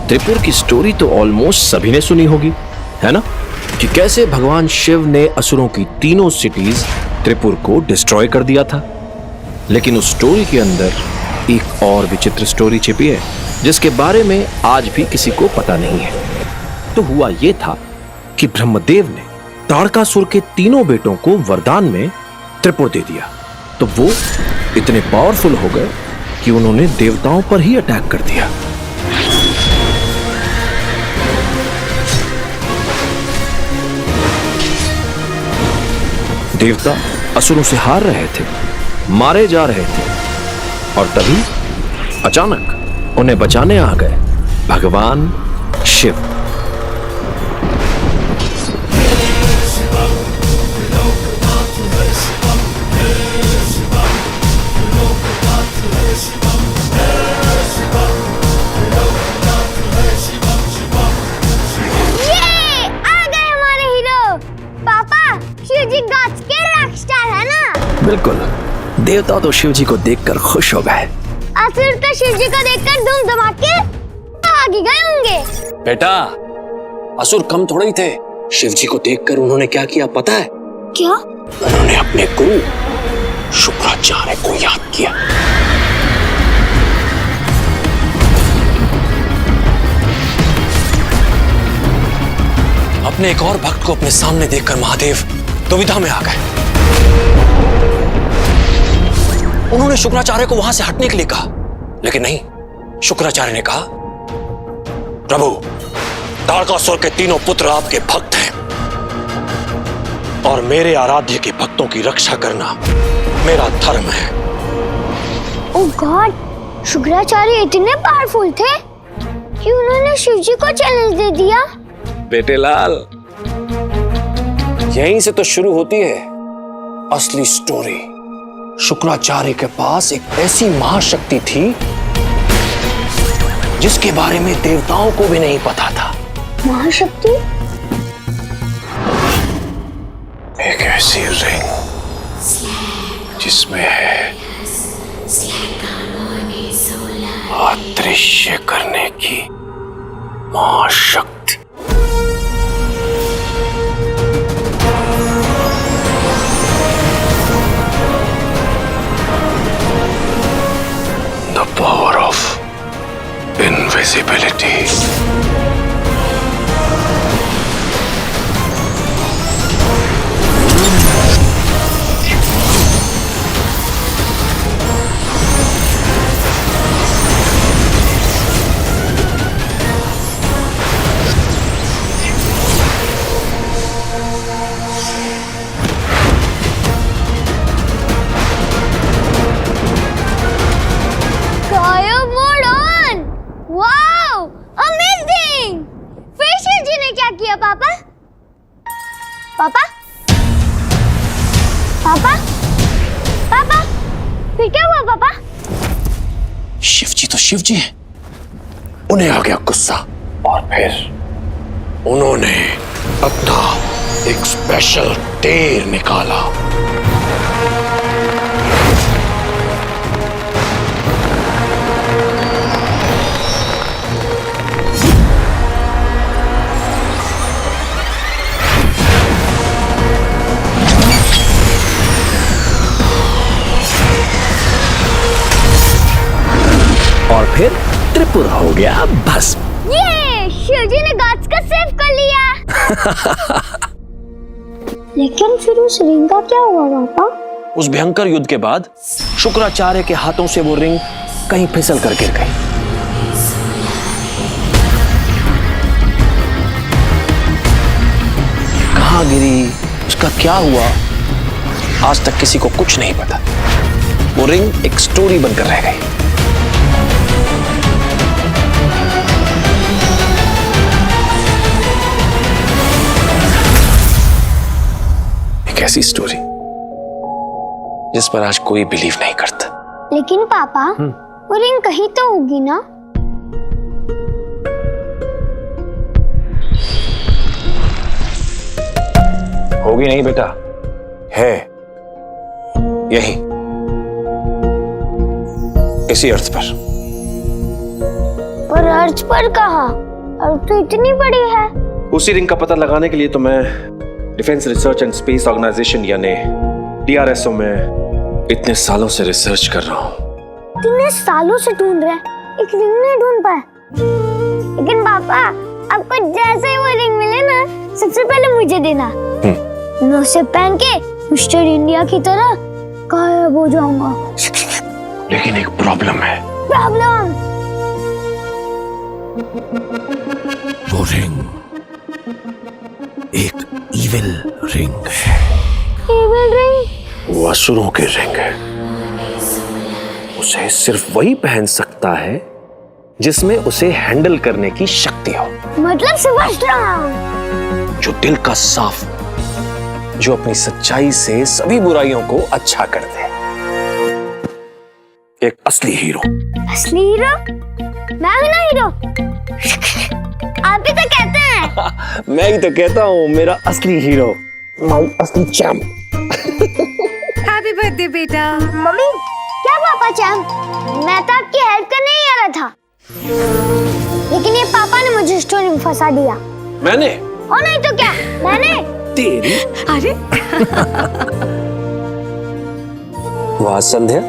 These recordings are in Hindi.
त्रिपुर की स्टोरी तो ऑलमोस्ट सभी ने सुनी होगी, है ना? कि कैसे भगवान शिव ने असुरों की तीनों सिटीज त्रिपुर को डिस्ट्रॉय कर दिया था। लेकिन उस स्टोरी के अंदर एक और विचित्र स्टोरी छिपी है जिसके बारे में आज भी किसी को पता नहीं है। तो हुआ यह था कि ब्रह्मदेव ने ताड़कासुर के तीनों बेटों को वरदान में त्रिपुर दे दिया। तो वो इतने पावरफुल हो गए कि उन्होंने देवताओं पर ही अटैक कर दिया। देवता असुरों से हार रहे थे, मारे जा रहे थे, और तभी अचानक उन्हें बचाने आ गए भगवान शिव। बिल्कुल, देवता तो शिव जी को देखकर खुश हो गए। असुर तो शिव जी को देखकर धूम धमाके भाग गए होंगे। बेटा, असुर कम थोड़े ही थे। शिव जी को देखकर उन्होंने क्या किया पता है? क्या? उन्होंने अपने गुरु शुक्राचार्य को याद किया। अपने एक और भक्त को अपने सामने देखकर महादेव दुविधा में आ गए। उन्होंने शुक्राचार्य को वहां से हटने के लिए कहा, लेकिन नहीं, शुक्राचार्य ने कहा, प्रभु, ताड़कासुर के तीनों पुत्र आपके भक्त हैं और मेरे आराध्य के भक्तों की रक्षा करना मेरा धर्म है। ओह गॉड, शुक्राचार्य इतने पावरफुल थे कि उन्होंने शिव जी को चैलेंज दे दिया। बेटे लाल, यहीं से तो शुरू होती है असली स्टोरी। शुक्राचार्य के पास एक ऐसी महाशक्ति थी जिसके बारे में देवताओं को भी नहीं पता था। महाशक्ति? एक ऐसी रिंग जिसमें है अदृश्य करने की महाशक्ति। The power of invisibility. पापा? पापा? पापा? पापा? फिर क्या हुआ पापा? शिव जी तो शिव जी हैं। उन्हें आ गया गुस्सा और फिर उन्होंने अपना एक स्पेशल तेल निकाला। और फिर त्रिपुर हो गया भस्म। ये शिव जी ने गॉड्स का सेव कर लिया। लेकिन फिर उस रिंग का क्या हुआ पापा? उस भयंकर युद्ध के बाद शुक्राचार्य के हाथों से वो रिंग कहीं फिसल कर गिर गई। कहाँ गिरी, उसका क्या हुआ, आज तक किसी को कुछ नहीं पता। वो रिंग एक स्टोरी बनकर रह गई। एक ऐसी स्टोरी जिस पर आज कोई बिलीव नहीं करता। लेकिन पापा, वो रिंग कहीं तो होगी ना? होगी नहीं बेटा, है यही इसी अर्थ पर। और अर्थ पर कहा? अर्थ तो इतनी बड़ी है। उसी रिंग का पता लगाने के लिए तो मैं defence research and space organisation यानी DRSO में इतने सालों से रिसर्च कर रहा हूँ। इतने सालों से ढूंढ रहे, एक रिंग नहीं ढूंढ पाए। लेकिन पापा, आपको जैसे ही वो रिंग मिले ना, सबसे पहले मुझे देना। मैं उसे पहन के मिस्टर इंडिया की तरह गायब हो जाऊंगा। लेकिन एक प्रॉब्लम है। प्रॉब्लम? वो रिंग एक इविल रिंग है। Evil ring? वो असुरों की रिंग है। उसे सिर्फ वही पहन सकता है जिसमें उसे हैंडल करने की शक्ति हो। मतलब सुपरस्ट्रॉन्ग। जो दिल का साफ, जो अपनी सच्चाई से सभी बुराइयों को अच्छा कर दे। एक असली हीरो। असली हीरो? मैं हूं ना हीरो। आप ही तो कहते हैं। मैं ही तो कहता हूँ, मेरा असली हीरो, माय असली चैम्प। हैप्पी बर्थडे बेटा। मम्मी, क्या पापा चैम्प? मैं तो आपकी हेल्प करने ही आ रहा था, लेकिन ये पापा ने मुझे स्टोरी में फंसा दिया। मैंने? और नहीं तो क्या, मैंने। तेरी? अरे वाह संध्या,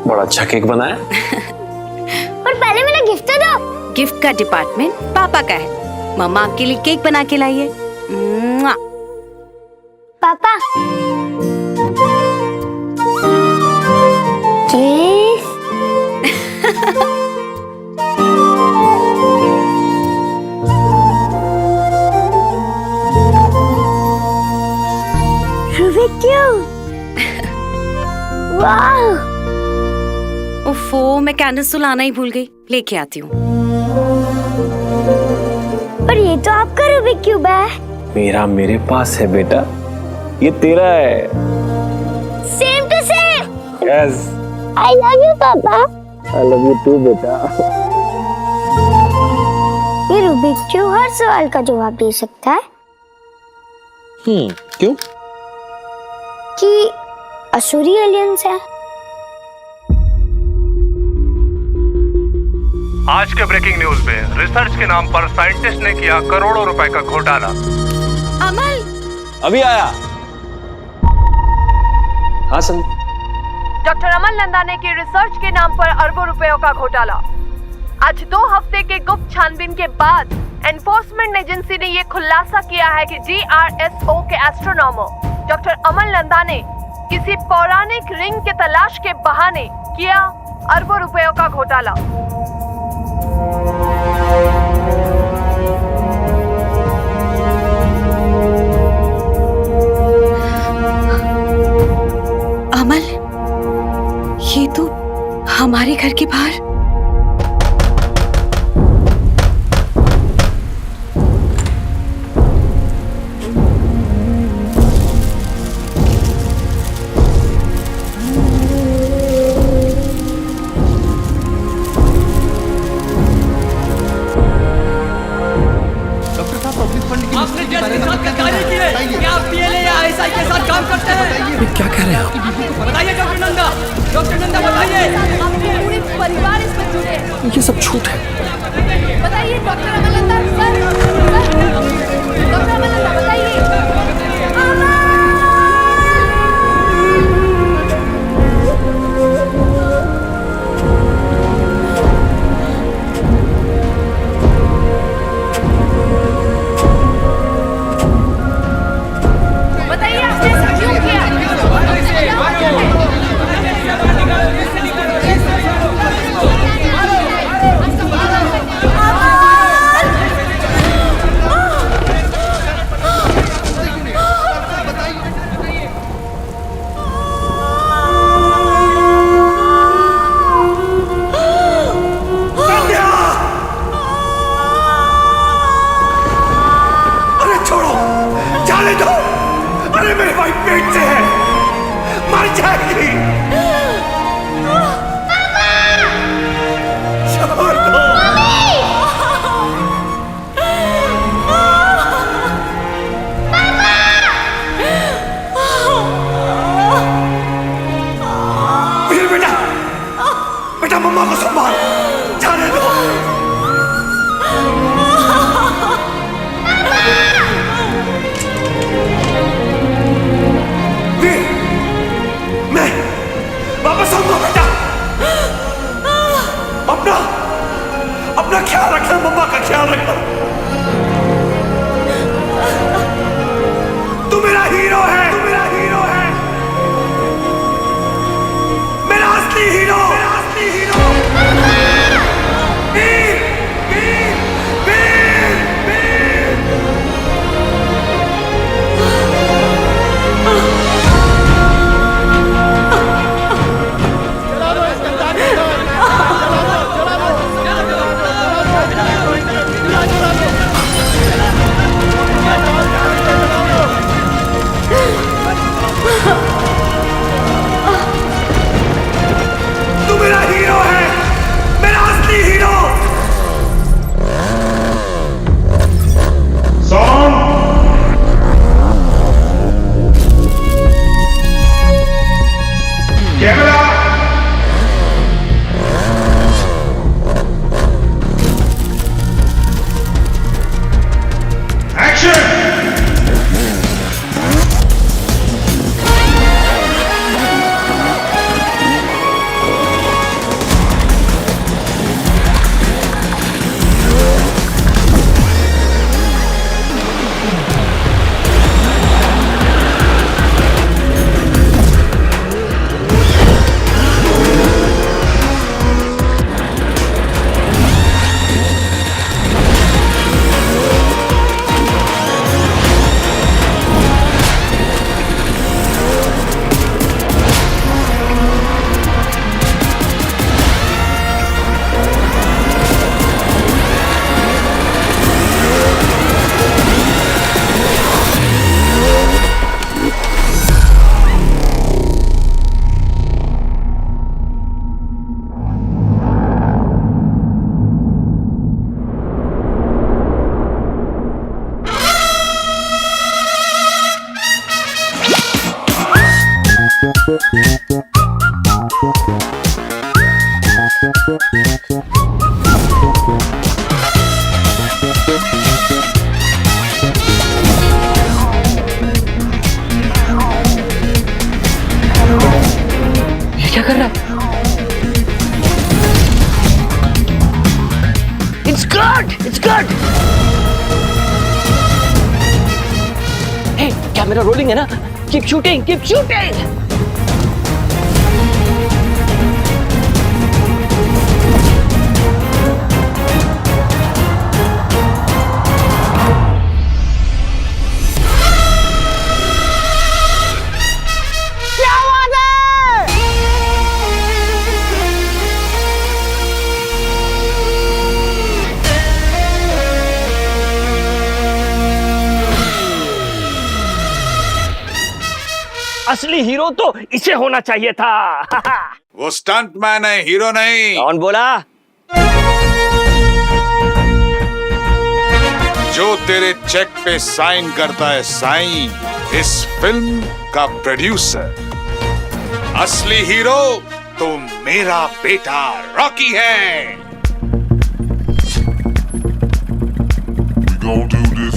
बड़ा अच्छा केक बनाया। और पहले मेरा गिफ्ट तो दो। गिफ्ट का डिपार्टमेंट पापा का है। मम्मा आपके लिए केक बना के लाई है। पापा, रूबिक क्यूब। वाह! ओफो, मैं कैंडल्स तो लाना ही भूल गई। लेके आती हूँ। पर ये तो आपका रूबिक क्यूब है। मेरा मेरे पास है बेटा, ये तेरा है। Same to same. Yes. I love you papa. I love you to बेटा। ये रूबिक क्यूब हर सवाल का जवाब दे सकता है। क्यों? कि असुरी एलियंस है। आज के ब्रेकिंग न्यूज में रिसर्च के नाम पर साइंटिस्ट ने किया करोड़ों रुपए का घोटाला। अमल, अभी आया। हाँ सन। डॉक्टर अमल नंदाने की रिसर्च के नाम पर अरबों रुपयों का घोटाला। आज 2 हफ्ते के गुप्त छानबीन के बाद एनफोर्समेंट एजेंसी ने ये खुलासा किया है कि DRSO के एस्ट्रोनॉमर डॉक्टर अमल नंदा ने किसी पौराणिक रिंग के तलाश के बहाने किया अरबों रुपयों का घोटाला। अमल, ये तो हमारे घर के बाहर। आपने जैसे साथ कार्य किए, क्या आप PLA या ISI के साथ काम करते हैं? ये क्या कह रहे हैं आप? बताइए डॉक्टर नंदा, बताइए। आपके पूरे परिवार इसमें जुड़े हैं। ये सब झूठ है। बताइए डॉक्टर अमल नंदा, सर, डॉक्टर अमल नंदा बताइए। बताइए आपने ऐसा क्यों किया? अपना ख्याल रखना, मम्मा का ख्याल रखना। तू मेरा हीरो है, तू मेरा हीरो है, मेरा असली हीरो, मेरा असली हीरो। वीर, वीर, वीर, वीर। तू मेरा हीरो है, मेरा असली हीरो। Camera action. ये क्या कर रहा है? It's good! It's good! Hey, camera rolling है ना? Keep shooting! Keep shooting! असली हीरो तो इसे होना चाहिए था। वो स्टंट मैन है, हीरो नहीं। कौन बोला? जो तेरे चेक पे साइन करता है साइन, इस फिल्म का प्रोड्यूसर। असली हीरो तो मेरा बेटा रॉकी है। We gon' do this.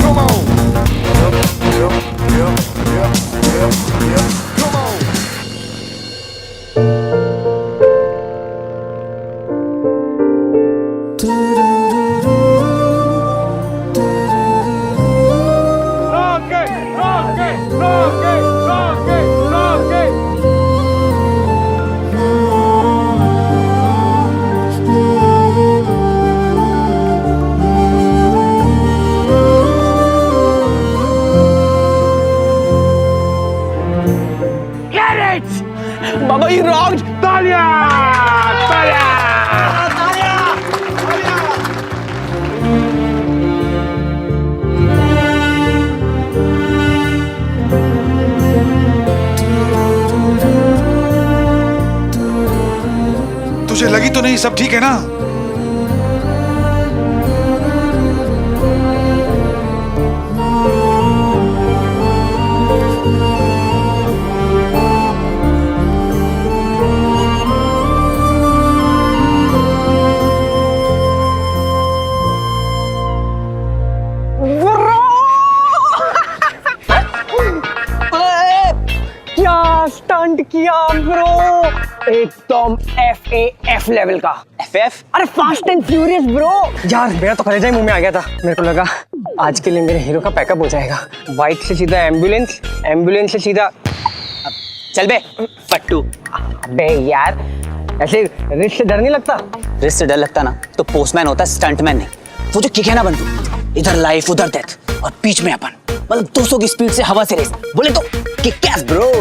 Come on. Come on. बाबा ये रॉक तालिया तालिया तुझे लगी तो नहीं सब ठीक है ना? एकदम FAF लेवल का। FF? अरे फास्ट एंड फ्यूरियस ब्रो। यार मेरा तो कलेजा ही मुंह में आ गया था। मेरे को लगा आज के लिए मेरे हीरो का पैकअप हो जाएगा। बाइक से सीधा एम्बुलेंस, एम्बुलेंस से सीधा चल बे पट्टू। अबे यार ऐसे रिस्क से डर नहीं लगता? रिस्क से डर लगता ना तो पोस्टमैन होता है, स्टंटमैन नहीं। वो जो किक है ना बंटू, इधर लाइफ उधर डेथ और बीच में अपन, मतलब 200 की स्पीड से हवा से रेस, बोले तो किक एस ब्रो।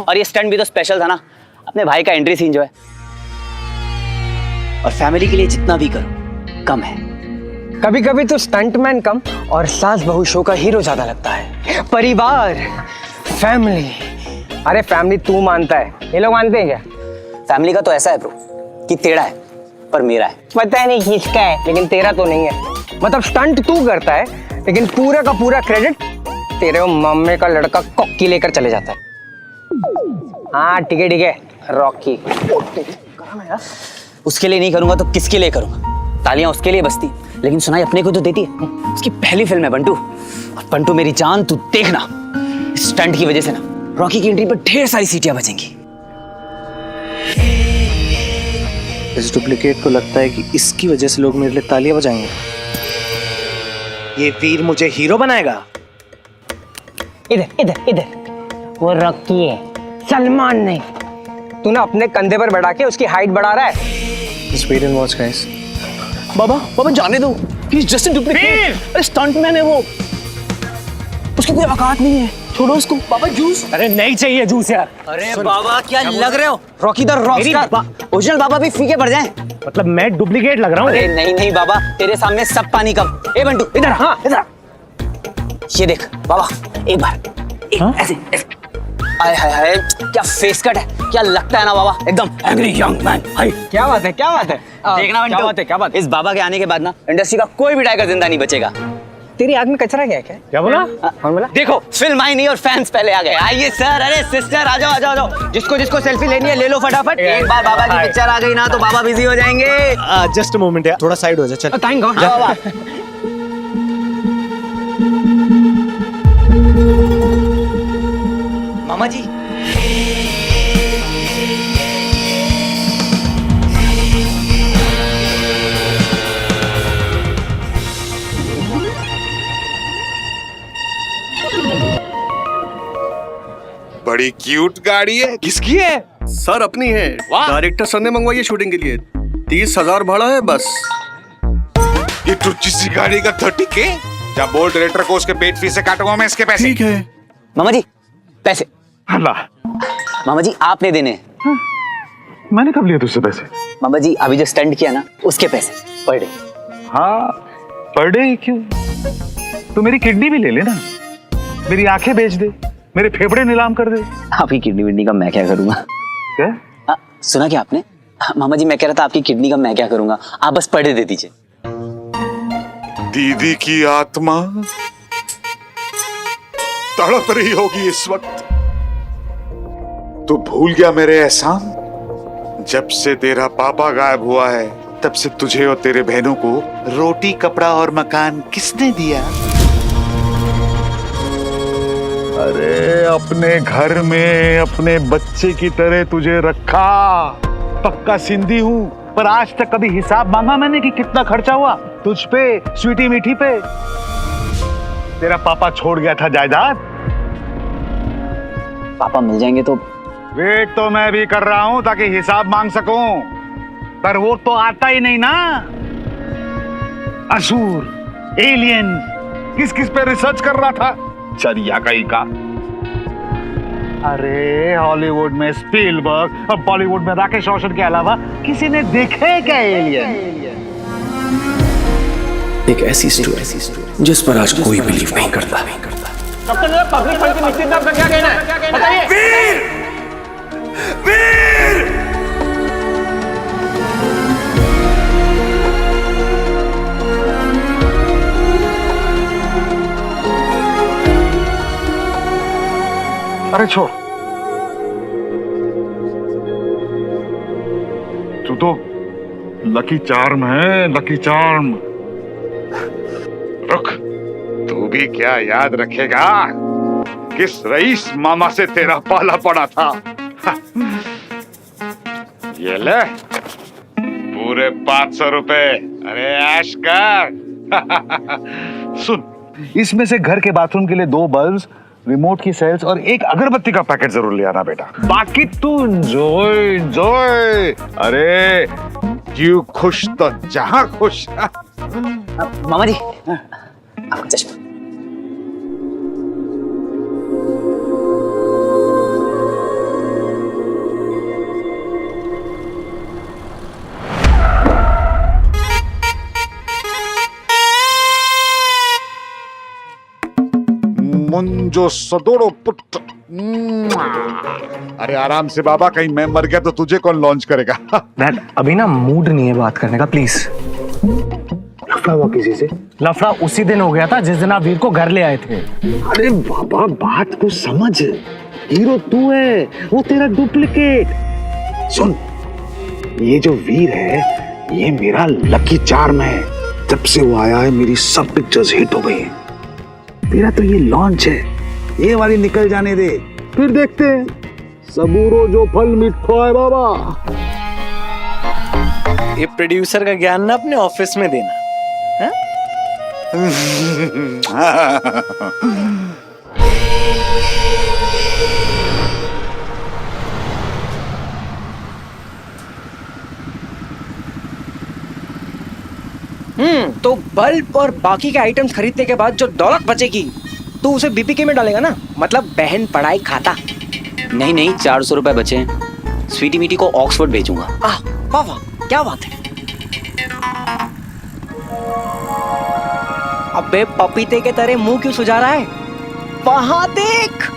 और ये स्टंट भी तो स्पेशल था ना, अपने भाई का एंट्री सीन जो है। और फैमिली के लिए जितना भी करो कम है। कभी कभी तो स्टंटमैन कम और सास बहू शो का हीरो ज्यादा लगता है। परिवार, फैमिली। अरे फैमिली तू मानता है, ये लोग मानते हैं क्या? फैमिली का तो ऐसा है ब्रो कि तेरा है पर मेरा है। पता नहीं किसका है लेकिन तेरा तो नहीं है। मतलब स्टंट तू करता है लेकिन पूरा का पूरा क्रेडिट तेरे मम्मी का लड़का कॉकी लेकर चले जाता है। हाँ ठीक है रॉकी। उसके लिए नहीं करूंगा तो किसके लिए करूंगा? तालियां उसके लिए बजती, लेकिन सुनाई अपने को तो देती है। उसकी पहली फिल्म है बंटू। और बंटू मेरी जान, तू देखना इस स्टंट की वजह से ना रॉकी की एंट्री पर ढेर सारी सीटियां बजेंगी। इस डुप्लीकेट को लगता है कि इसकी वजह से लोग मेरे लिए तालियां बजाएंगे। ये वीर मुझे हीरो बनाएगा। इधर वो रॉकी है, सलमान नहीं। तू ना अपने कंधे पर बैठा के उसकी हाइट बढ़ा रहा है। Just wait and watch, guys. बाबा जाने दो, he's just a duplicate। अरे स्टंटमैन है वो, उसकी कोई औकात नहीं है, छोड़ो उसको। बाबा जूस। अरे नहीं चाहिए जूस यार। अरे बाबा क्या लग रहे हो? Rocky the Rockstar. ओरिजिनल बाबा भी फीके पड़ जाएं। मतलब मैं डुप्लीकेट लग रहा हूँ? अरे नहीं बाबा, तेरे सामने सब पानी कम। ए बंटू इधर, हाँ इधर। ये देख बाबा, एक बार ऐसे। हाय हाय हाय, क्या फेस कट है, क्या लगता है ना बाबा, एकदम एंग्री यंग मैन। हाय क्या बात है देखना बंटू, क्या बात है? इस बाबा के आने के बाद ना इंडस्ट्री का कोई भी टाइगर जिंदा नहीं बचेगा। तेरी आग में कचरा क्या बोला? कौन बोला? देखो फिल्म आई नहीं और फैंस पहले आ गए। आइए सर, अरे सिस्टर आ जाओ। जिसको सेल्फी लेनी है ले लो फटाफट। एक बार बाबा की पिक्चर आ गई ना तो बाबा बिजी हो जाएंगे। जस्ट अ मोमेंट यार, थोड़ा साइड हो जा। चल थैंक गॉड। बाबा मामा जी बड़ी क्यूट गाड़ी है, किसकी है? सर अपनी है। वाह। डायरेक्टर सर ने मंगवाई है शूटिंग के लिए। 30,000 भाड़ा है बस। ये टुच्ची सी गाड़ी का 30K? क्या बोल डायरेक्टर को उसके पेट फीस से काटूंगा मैं इसके पैसे। ठीक है मामा जी पैसे। अल्लाह, मामा जी आपने देने हैं। मैंने कब लिया तुझसे पैसे? मामा जी अभी जो स्टंट किया ना उसके पैसे पर डे। हाँ, पर डे ही क्यों? तू मेरी किडनी भी ले लेना, मेरी आंखें बेच दे, मेरे फेफड़े नीलाम कर दे। आपकी किडनी विडनी का मैं क्या करूंगा? क्या? सुना क्या आपने? मामा जी मैं कह रहा था आपकी किडनी का मैं क्या करूंगा, आप बस पर डे दे दीजिए। दीदी की आत्मा तड़प रही होगी इस वक्त। तू भूल गया मेरे एहसान? जब से तेरा पापा गायब हुआ है तब से तुझे और तेरे बहनों को रोटी, कपड़ा और मकान किसने दिया? अरे अपने घर में अपने बच्चे की तरह तुझे रखा। पक्का सिंधी हूँ पर आज तक कभी हिसाब मांगा मैंने कि कितना खर्चा हुआ तुझ पे, स्वीटी मीठी पे। तेरा पापा छोड़ गया था जायदाद। पापा मिल जाएंगे तो? वेट तो मैं भी कर रहा हूं ताकि हिसाब मांग सकूं, पर वो तो आता ही नहीं ना। असुर, एलियन, किस किस पे रिसर्च कर रहा था? चरिया कहीं का। अरे हॉलीवुड में स्पीलबर्ग और बॉलीवुड में राकेश रोशन के अलावा किसी ने देखे क्या एलियन? एक ऐसी स्टोरी जिस पर आज कोई बिलीव नहीं करता। पब्लिक फंड की निश्चित दाम का क्या कहना है? बताइए। वीर! अरे छोड़, तू तो लकी चार्म है, लकी चार्म। रुक, तू भी क्या याद रखेगा किस रईस मामा से तेरा पाला पड़ा था? ये ले पूरे 500 रुपए। अरे ऐश कर। सुन, इसमें से घर के बाथरूम के लिए 2 बल्ब्स, रिमोट की सेल्स और एक अगरबत्ती का पैकेट जरूर ले आना बेटा। बाकी तू एंजॉय। अरे क्यों खुश तो जहां खुश। मामा जी आपका चश्मा। मुंजो सदोड़ो पुट। अरे आराम से बाबा, कहीं मैं मर गया तो तुझे कौन लॉन्च करेगा। डैड अभी ना मूड नहीं है बात करने का, प्लीज। लफड़ा हुआ किसी से? लफड़ा उसी दिन हो गया था जिस दिन आप वीर को घर ले आए थे। अरे बाबा बात को समझ, हीरो तू है, वो तेरा डुप्लीकेट। सुन, ये जो वीर है ये मेरा लकी चार्म है। जब से वो आया है मेरी सब पिक्चर्स हिट हो गई हैं। तेरा तो ये लॉन्च है, ये वाली निकल जाने दे, फिर देखते हैं। सबूरो जो फल मिठो है बाबा। ये प्रोड्यूसर का ज्ञान ना अपने ऑफिस में देना है? तो बल्ब और बाकी के आइटम्स खरीदने के बाद जो दौलत बचेगी तो उसे बीपीके में डालेगा ना, मतलब बहन पढ़ाई खाता। नहीं नहीं, 400 रुपए बचे हैं। स्वीटी मीटी को ऑक्सफोर्ड भेजूंगा। वाह वाह, क्या बात है। अबे पपीते के तरह मुंह क्यों सुझा रहा है? वहां देख।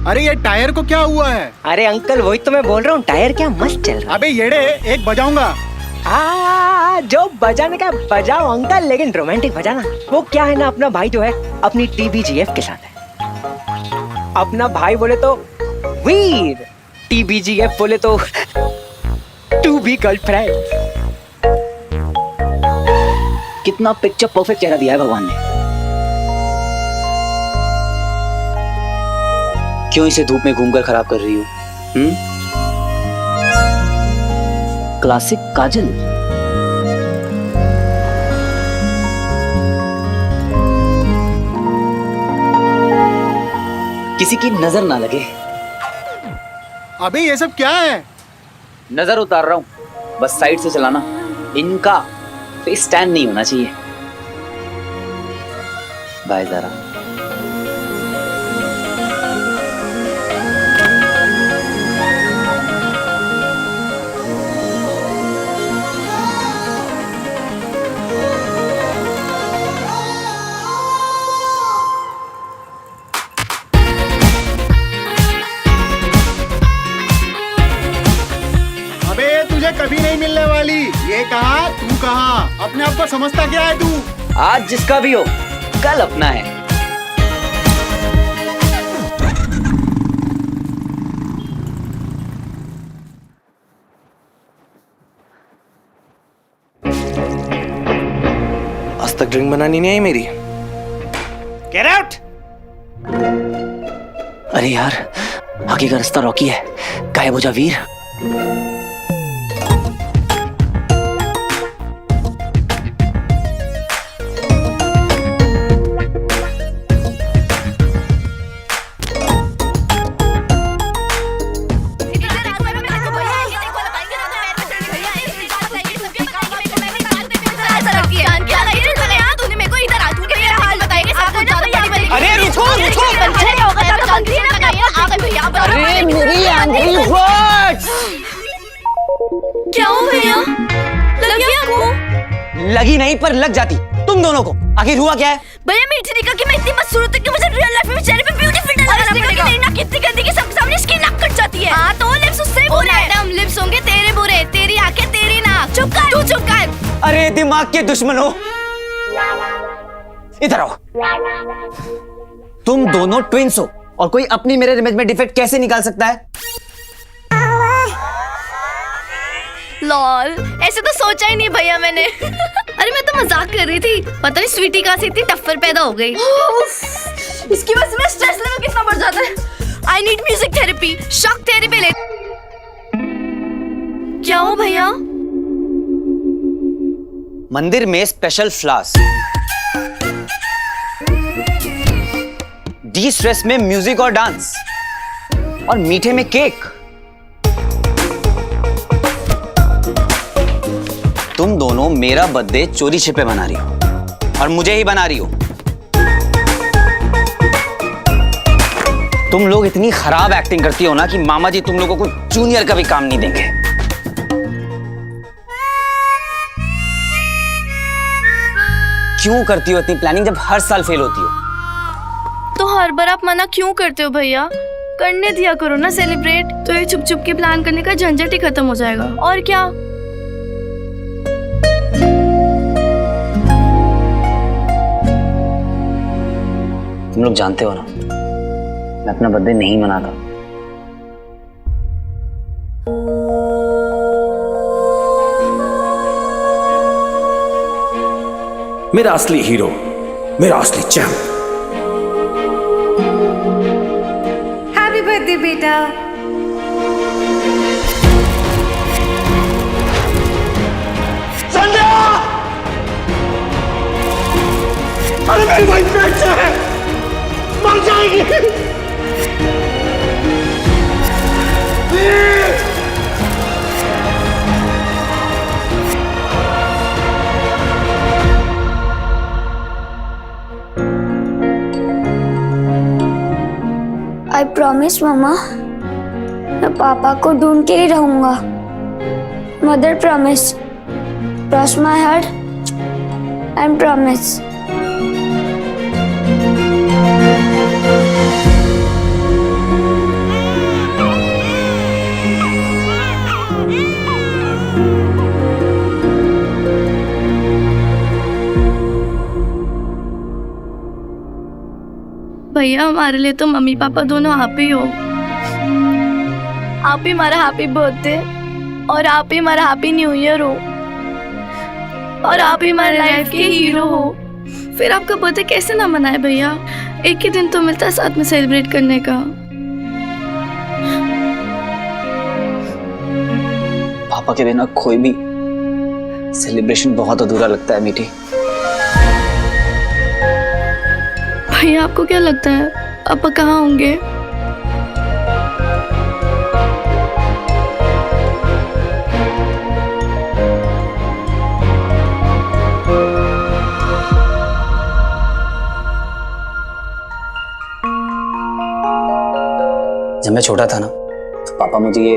अरे ये टायर को क्या हुआ है? अरे अंकल वही तो मैं बोल रहा हूँ, टायर क्या मस्त चल रहा है। अबे येड़े, एक बजाऊंगा। जो बजाने का बजाओ अंकल, लेकिन रोमांटिक बजाना। वो क्या है ना, अपना भाई जो है अपनी TBGF के साथ है। अपना भाई बोले तो वीर, TBGF बोले तो टू बी गर्लफ्रेंड। कितना पिक्चर परफेक्ट चेहरा दिया है भगवान ने। क्यों इसे धूप में घूमकर खराब कर रही हो? क्लासिक काजल। किसी की नजर ना लगे। अबे ये सब क्या है? नजर उतार रहा हूं, बस साइड से चलाना। इनका फेस स्टैंड नहीं होना चाहिए। बाय जरा। कभी नहीं मिलने वाली। ये कहा तू कहा, अपने आप को समझता क्या है तू? आज जिसका भी हो, कल अपना है। आज तक ड्रिंक बनानी नहीं आई मेरी। Get out. अरे यार, आगे का रास्ता रॉकी है। गायब हो जा वीर। भैया लग गया आपको? लगी नहीं पर लग जाती तुम दोनों को। आखिर हुआ क्या है? भैया मीठी निकल के मैं इतनी मशहूर हूं कि मुझे रियल लाइफ में चेहरे पे ब्यूटी फिल्टर लगाना पड़ेगा। मेरी नाक कितनी गंदी कि सबके सामने इसकी नाक कट जाती है। हां तो लिप्स उससे बुरे हैं। मैडम लिप्स होंगे तेरे बुरे, तेरी आंखें तेरी नाक। चुप कर, तू चुप कर। अरे दिमाग के दुश्मनों, इधर आओ। तुम दोनों ट्विंस हो और कोई अपनी मिरर इमेज में डिफेक्ट कैसे निकाल सकता है? लॉल, ऐसे तो सोचा ही नहीं भैया मैंने। अरे मैं तो मजाक कर रही थी। पता नहीं स्वीटी कहाँ से इतनी टफ्फर पैदा हो गई। इसकी वजह से मेरा स्ट्रेस लेवल कितना बढ़ जाता है। I need music therapy, shock therapy ले। क्या हो भैया? मंदिर में स्पेशल फ्लावर्स, डी स्ट्रेस में म्यूजिक और डांस, और मीठे में केक। तुम दोनों मेरा बर्थडे चोरी छिपे मना रही हो और मुझे ही बना रही हो। तुम लोग इतनी खराब एक्टिंग करती हो ना कि मामा जी तुम लोगों को जूनियर का भी काम नहीं देंगे। क्यों करती हो इतनी प्लानिंग जब हर साल फेल होती हो? तो हर बार आप मना क्यों करते हो भैया? करने दिया करो ना सेलिब्रेट, तो ये छुप छुप के प्लान करने का झंझट ही खत्म हो जाएगा। और क्या? तुम लोग जानते हो ना मैं अपना बर्थडे नहीं मनाता। मेरा असली हीरो, मेरा असली चैंप। हैप्पी बर्थडे बेटा। संध्या! अरे मेरी भाई पेट से है, मर जाएगी। आई प्रॉमिस मामा, मैं पापा को ढूंढ के ही रहूंगा। Mother promise, cross my heart and promise. भैया हमारे लिए तो मम्मी पापा दोनों आप ही हो। आप ही हमारा हैप्पी बर्थडे और आप ही हमारा हैप्पी न्यू ईयर हो और आप ही हमारे लाइफ के हीरो हो। फिर आपका बर्थडे कैसे ना मनाए भैया? एक ही दिन तो मिलता है साथ में सेलिब्रेट करने का। पापा के बिना कोई भी सेलिब्रेशन बहुत अधूरा लगता है मीठी। भैया आपको क्या लगता है पापा कहाँ होंगे? जब मैं छोटा था ना तो पापा मुझे ये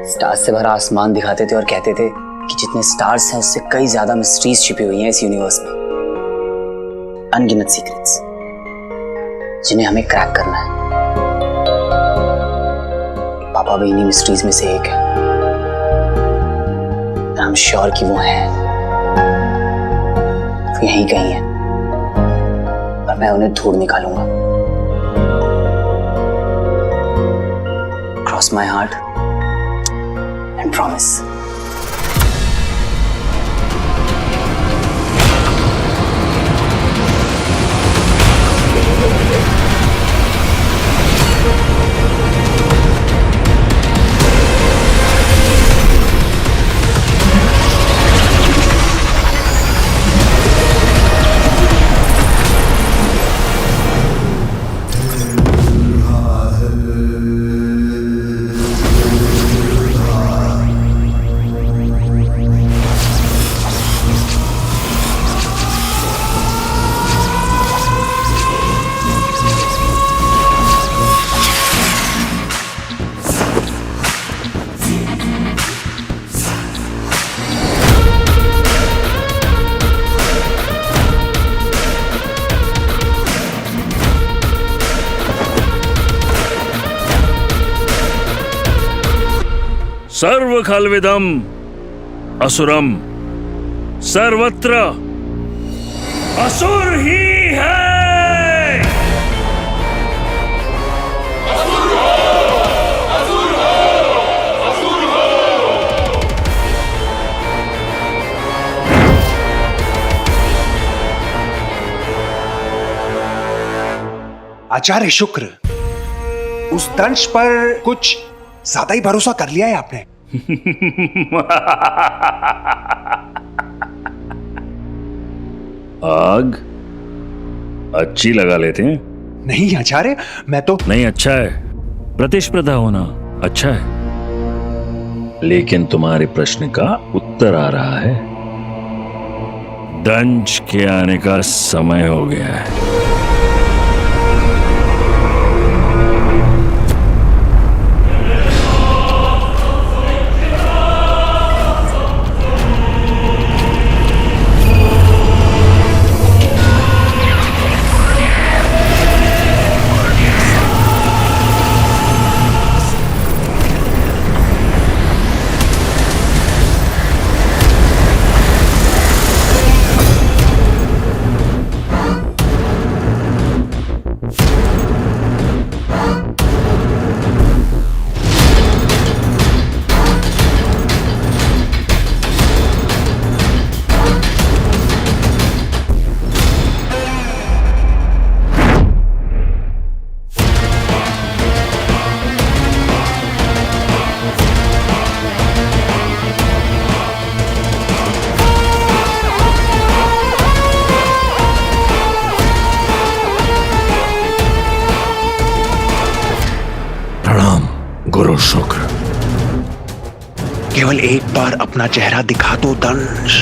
स्टार्स से भरा आसमान दिखाते थे और कहते थे कि जितने स्टार्स हैं उससे कई ज्यादा मिस्ट्रीज छिपी हुई हैं इस यूनिवर्स में, अनगिनत सीक्रेट्स जिन्हें हमें क्रैक करना है। पापा भी इन्हीं मिस्ट्रीज में से एक है। आई एम श्योर कि वो है, वो यहीं कहीं है और मैं उन्हें ढूंढ निकालूंगा। Cross my heart and promise. सर्व खलविदम असुरम, सर्वत्र असुर ही है। आचार्य शुक्र, उस दंश पर कुछ ज्यादा ही भरोसा कर लिया है आपने। आग अच्छी लगा लेते हैं। नहीं आचार्य, मैं तो नहीं, अच्छा है, प्रतिस्पर्धा होना अच्छा है, लेकिन तुम्हारे प्रश्न का उत्तर आ रहा है। दंश के आने का समय हो गया है। गुरु शुक्र, केवल एक बार अपना चेहरा दिखा दो दंश।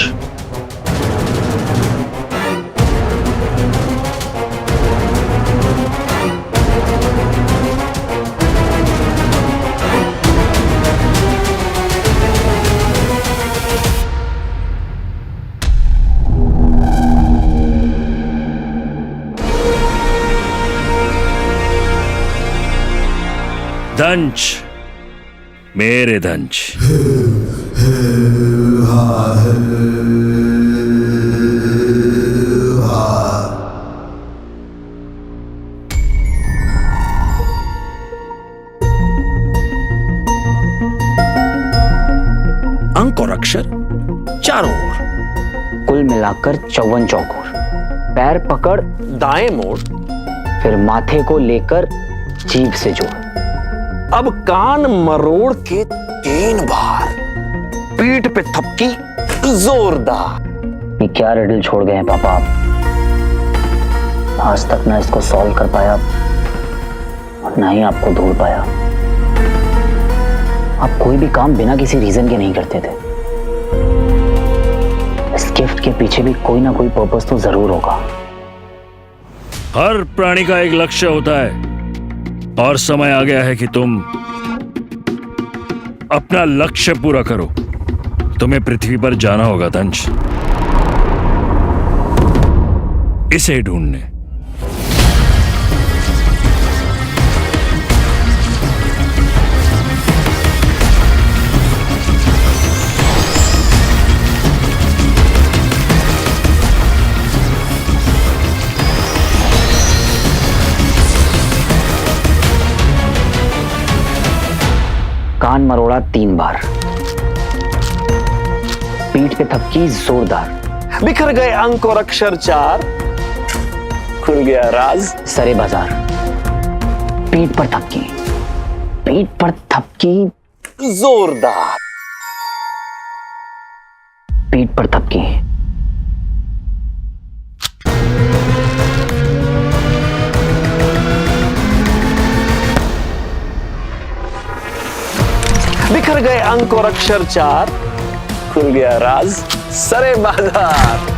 दंश, मेरे दंश, अंक और अक्षर चारों ओर, कुल मिलाकर 54 चौकोर। पैर पकड़ दाएं मोड़, फिर माथे को लेकर जीभ से जोड़। अब कान मरोड़ के 3 बार, पीठ पे थपकी जोरदार। ये क्या रिडल छोड़ गए हैं पापा आप? आज तक ना इसको सॉल्व कर पाया और ना ही आपको ढूंढ पाया। आप कोई भी काम बिना किसी रीजन के नहीं करते थे। इस गिफ्ट के पीछे भी कोई ना कोई पर्पस तो जरूर होगा। हर प्राणी का एक लक्ष्य होता है और समय आ गया है कि तुम अपना लक्ष्य पूरा करो। तुम्हें पृथ्वी पर जाना होगा दंश, इसे ढूंढने। कान मरोड़ा 3 बार, पीठ पे थपकी जोरदार। बिखर गए अंक और अक्षर 4, खुल गया राज सरे बाजार। पीठ पर थपकी, पीठ पर थपकी जोरदार। पीठ पर थपकी। बिखर गए अंक और अक्षर 4, खुल गया राज सरे बाजार।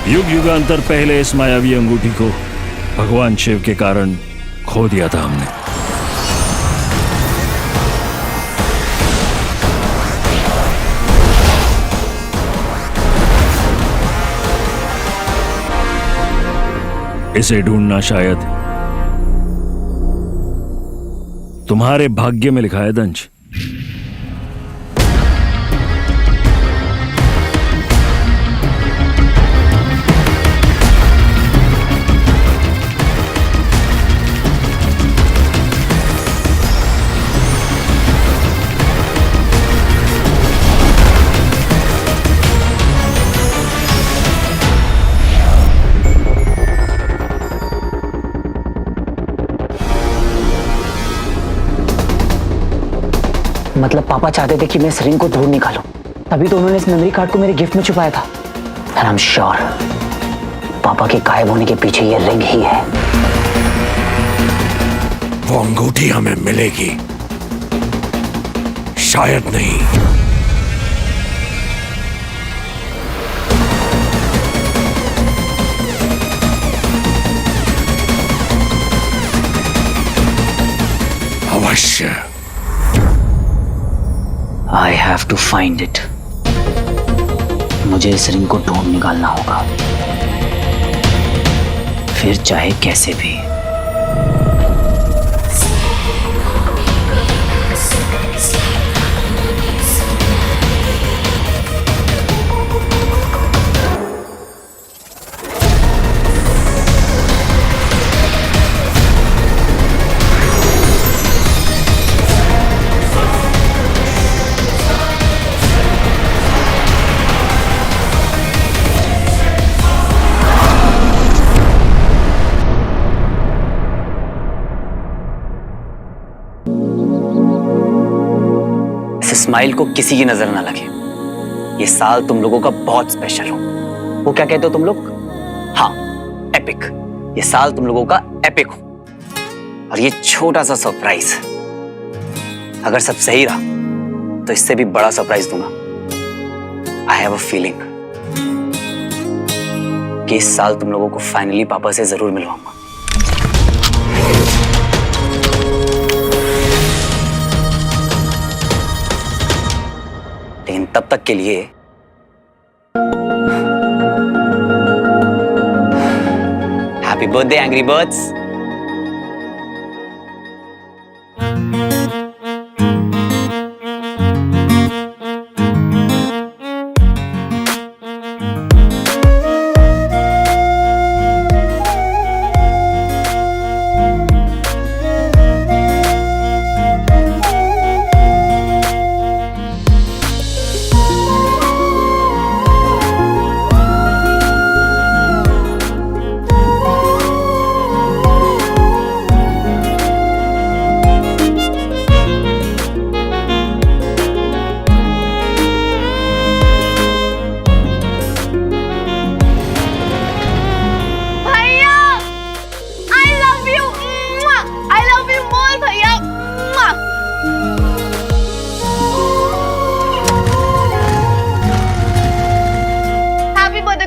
युग युगांतर पहले इस मायावी अंगूठी को भगवान शिव के कारण खो दिया था हमने। इसे ढूंढना शायद तुम्हारे भाग्य में लिखा है दंश। मतलब पापा चाहते थे कि मैं इस रिंग को ढूंढ निकालूं, तभी तो उन्होंने इस मेमोरी कार्ड को मेरे गिफ्ट में छुपाया था। एंड आई एम श्योर पापा के गायब होने के पीछे ये रिंग ही है। वो अंगूठी हमें मिलेगी, शायद नहीं। अवश्य। I have to find it. मुझे इस रिंग को ढूंढ निकालना होगा, फिर चाहे कैसे भी। स्माइल को किसी की नजर ना लगे। ये साल तुम लोगों का बहुत स्पेशल हो। वो क्या कहते हो तुम लोग? हाँ, एपिक। ये साल तुम लोगों का एपिक हो। और ये छोटा सा सरप्राइज, अगर सब सही रहा तो इससे भी बड़ा सरप्राइज दूंगा। आई हैव अ फीलिंग कि इस साल तुम लोगों को फाइनली पापा से जरूर मिलवाऊंगा। लेकिन तब तक के लिए happy birthday angry birds.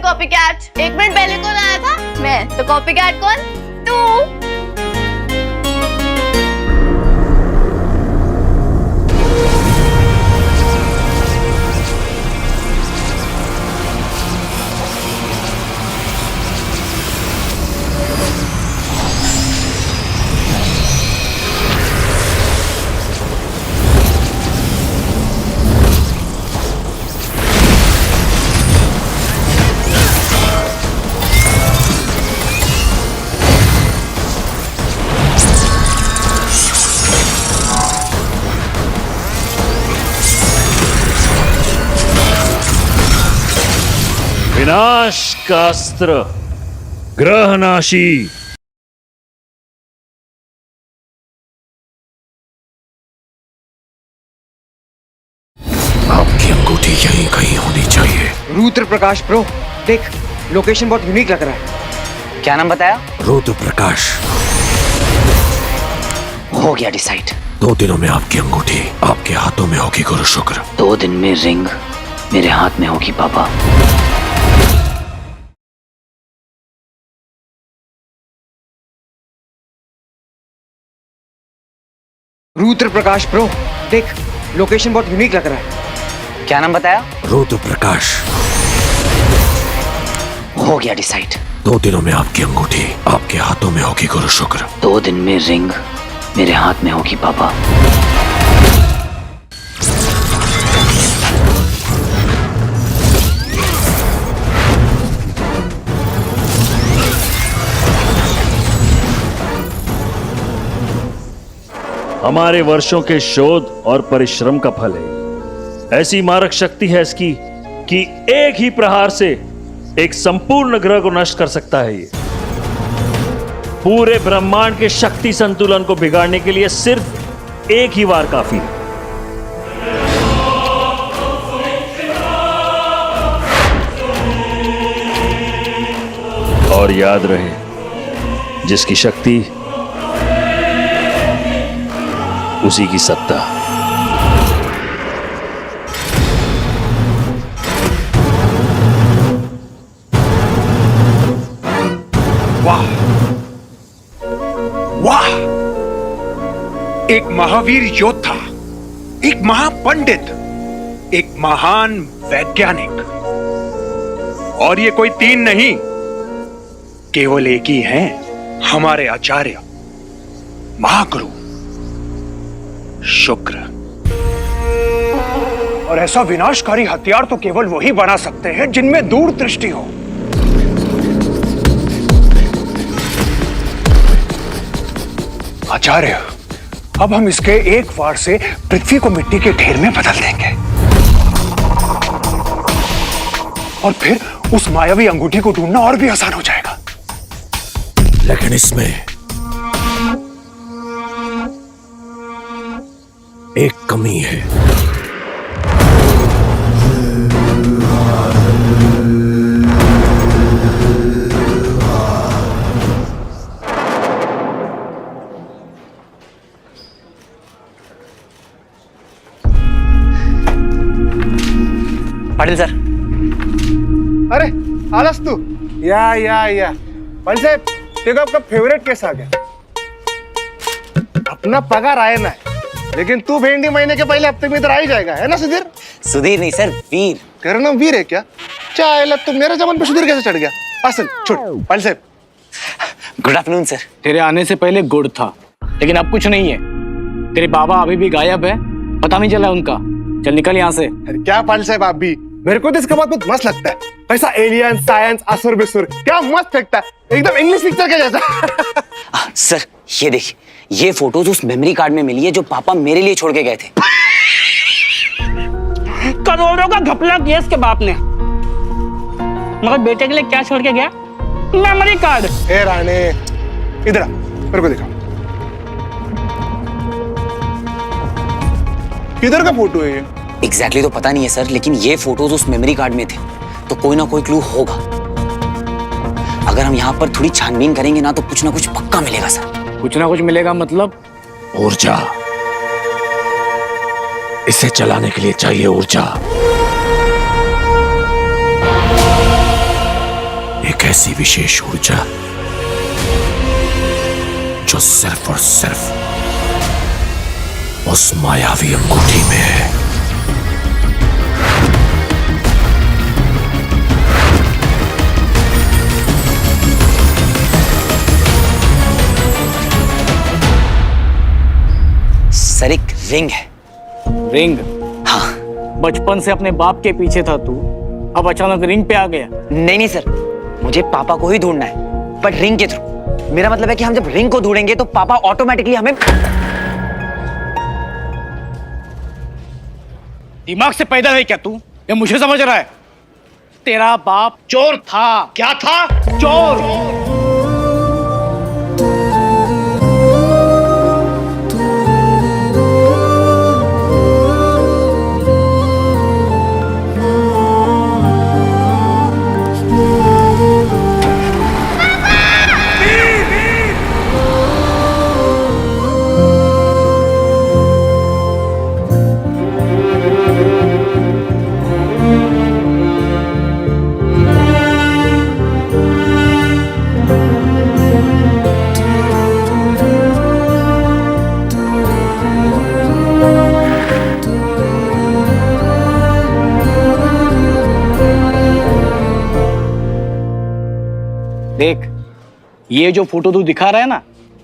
Copycat. एक मिनट पहले कौन आया था? मैं। तो कॉपीकैट कौन? तू। विनाश का अस्त्र ग्रहनाशी। आपकी अंगूठी यहीं कहीं होनी चाहिए। रुद्र प्रकाश प्रो, देख लोकेशन बहुत यूनिक लग रहा है। क्या नाम बताया? रुद्र प्रकाश। हो गया डिसाइड। 2 दिनों में आपकी अंगूठी आपके हाथों में होगी गुरु शुक्र। 2 दिन में रिंग मेरे हाथ में होगी पापा। रुद्र प्रकाश ब्रो, देख लोकेशन बहुत यूनिक लग रहा है। क्या नाम बताया? रुद्र प्रकाश। हो गया डिसाइड। 2 दिनों में आपकी अंगूठी आपके हाथों में होगी गुरु शुक्र। 2 दिन में रिंग मेरे हाथ में होगी पापा। हमारे वर्षों के शोध और परिश्रम का फल है। ऐसी मारक शक्ति है इसकी कि एक ही प्रहार से एक संपूर्ण ग्रह को नष्ट कर सकता है। ये पूरे ब्रह्मांड के शक्ति संतुलन को बिगाड़ने के लिए सिर्फ एक ही वार काफी है। और याद रहे, जिसकी शक्ति उसी की सत्ता। वाह वाह, एक महावीर योद्धा, एक महापंडित, एक महान वैज्ञानिक। और ये कोई 3 नहीं, केवल एक ही हैं, हमारे आचार्य महागुरु शुक्र। और ऐसा विनाशकारी हथियार तो केवल वही बना सकते हैं जिनमें दूरदृष्टि हो। आचार्य, अब हम इसके एक वार से पृथ्वी को मिट्टी के ढेर में बदल देंगे और फिर उस मायावी अंगूठी को ढूंढना और भी आसान हो जाएगा। लेकिन इसमें एक कमी है। पाटिल सर। अरे आलस तू, या पाटिल साहेब, देखो आपका फेवरेट केस आ गया। अपना पगार आए ना, लेकिन तू भेंडी महीने के पहले हफ्ते में इधर आ ही जाएगा, है ना सुधीर? सुधीर नहीं सर, वीर। तेरा नाम वीर है क्या? चाहे तो मेरे जमान पे सुधीर कैसे चढ़ गया? असल छोड़ पाटिल साहब। Good afternoon sir. तेरे आने से पहले गुड़ था, लेकिन अब कुछ नहीं है। तेरे बाबा अभी भी गायब है, पता नहीं चला उनका। चल निकल यहाँ से। क्या पाटिल साहब आप भी? मेरे को तो इसका बात बहुत मस्त लगता है। ऐसा एलियन साइंस असुर बिसुर क्या मस्त लगता है, एकदम इंग्लिश पिक्चर के जैसा। सर ये देखिए, ये फोटोज उस मेमोरी कार्ड में मिली है जो पापा मेरे लिए छोड़ के गए थे। करोड़ों का घपला किया इसके बाप ने, मगर बेटे के लिए क्या छोड़ के गया? Memory card. ए राणे, इधर आ, मेरे को दिखा। किधर का फोटो है ये? एग्जैक्टली तो पता नहीं है सर, लेकिन ये फोटोज उस मेमोरी कार्ड में थे, तो कोई ना कोई क्लू होगा। अगर हम यहाँ पर थोड़ी छानबीन करेंगे ना, तो कुछ ना कुछ पक्का मिलेगा सर। कुछ ना कुछ मिलेगा मतलब? ऊर्जा। इसे चलाने के लिए चाहिए ऊर्जा। एक ऐसी विशेष ऊर्जा जो सिर्फ और सिर्फ उस मायावी अंगूठी में है। सर एक रिंग है। रिंग? हाँ। बचपन से अपने बाप के पीछे था तू, अब अचानक रिंग पे आ गया? नहीं सर, मुझे पापा को ही ढूंढना है, बट रिंग के थ्रू। मेरा मतलब है कि हम जब रिंग को ढूंढेंगे तो पापा ऑटोमेटिकली हमें। दिमाग से पैदा है क्या तू? ये मुझे समझ रहा है? तेरा बाप चोर था। क्या था? चोर। देख, ये जो फोटो तू दिखा रहा है ना,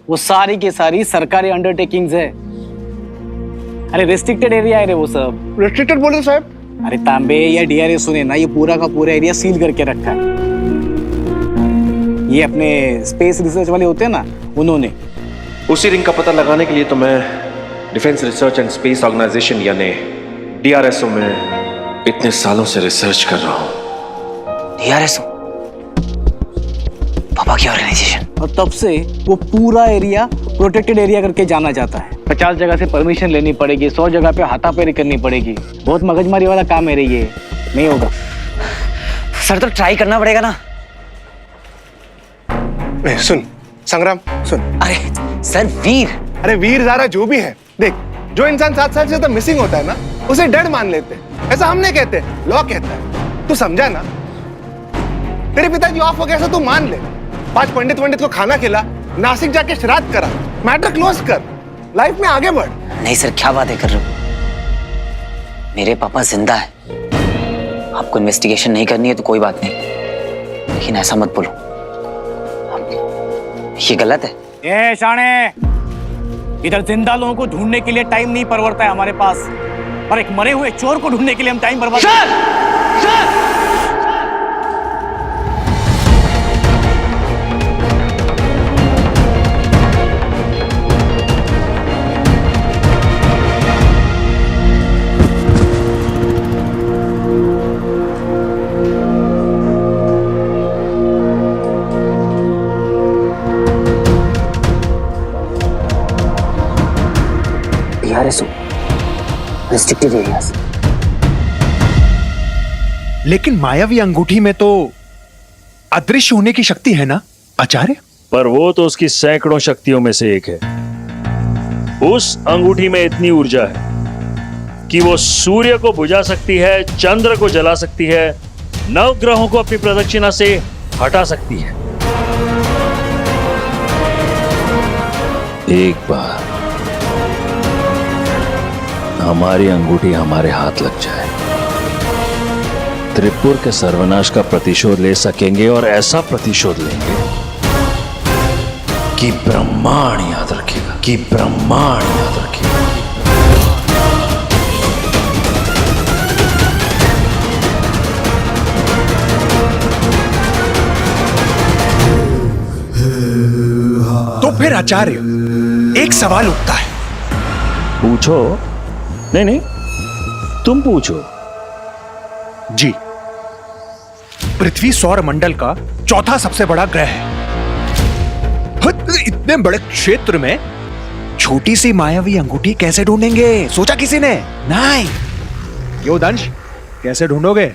वो सारी की सारी सरकारी अंडरटेकिंग्स है। अरे रेस्ट्रिक्टेड एरिया है रे वो सब। रेस्ट्रिक्टेड बोले तो साहब? अरे तांबे या डीआरएस ने ना ये पूरा का पूरा एरिया सील करके रखा है। ये अपने स्पेस रिसर्च वाले होते हैं ना, उन्होंने। उसी रिंग का पता लगाने के लिए तो मैं defence research and space organisation यानी डीआरएसओ में इतने सालों से रिसर्च कर रहा हूं। डीआरएसओ पापा की ऑर्गेनाइजेशन। और तब से वो पूरा एरिया प्रोटेक्टेड एरिया करके जाना जाता है। 50 जगह से परमिशन लेनी पड़ेगी, 100 जगह पे हाथापाई करनी पड़ेगी। बहुत मगजमारी वाला काम है रे ये, नहीं होगा। सर तो ट्राई करना पड़ेगा ना। सुन संग्राम, सुन। अरे सर वीर। अरे वीर ज़ारा जो भी है, देख, जो इंसान 7 साल से तो मिसिंग होता है ना, उसे डेड मान लेते हैं। ऐसा हम नहीं कहते, लॉ कहता है। तू समझा ना? तेरे पिताजी ऑफ हो गए, ऐसा तू मान ले। 5 पंडित को खाना खिला, नासिक जाके श्राद्ध करा, मैटर क्लोज कर, लाइफ में आगे बढ़। नहीं सर, क्या बातें कर रहे हो? मेरे पापा जिंदा है। आपको इन्वेस्टिगेशन नहीं करनी है तो कोई बात नहीं, लेकिन ऐसा मत बोलो, ये गलत है। ए शाणे, इधर जिंदा लोगों को ढूंढने के लिए टाइम नहीं परवड़ता है हमारे पास, और एक मरे हुए चोर को ढूंढने के लिए हम टाइम बर्बाद। Restricted areas. लेकिन मायावी अंगूठी में तो अदृश्य होने की शक्ति है ना आचार्य? पर वो तो उसकी सैकड़ों शक्तियों में से एक है। उस अंगूठी में इतनी ऊर्जा है कि वो सूर्य को बुझा सकती है, चंद्र को जला सकती है, नवग्रहों को अपनी प्रदक्षिणा से हटा सकती है। एक बार हमारी अंगूठी हमारे हाथ लग जाए, त्रिपुर के सर्वनाश का प्रतिशोध ले सकेंगे, और ऐसा प्रतिशोध लेंगे कि ब्रह्मांड याद रखेगा, कि ब्रह्मांड याद रखेगा। तो फिर आचार्य, एक सवाल उठता है। पूछो। नहीं, तुम पूछो। जी, पृथ्वी सौर मंडल का चौथा सबसे बड़ा ग्रह है। इतने बड़े क्षेत्र में छोटी सी मायावी अंगूठी कैसे ढूंढेंगे? सोचा किसी ने? नहीं। क्यों दंश, कैसे ढूंढोगे?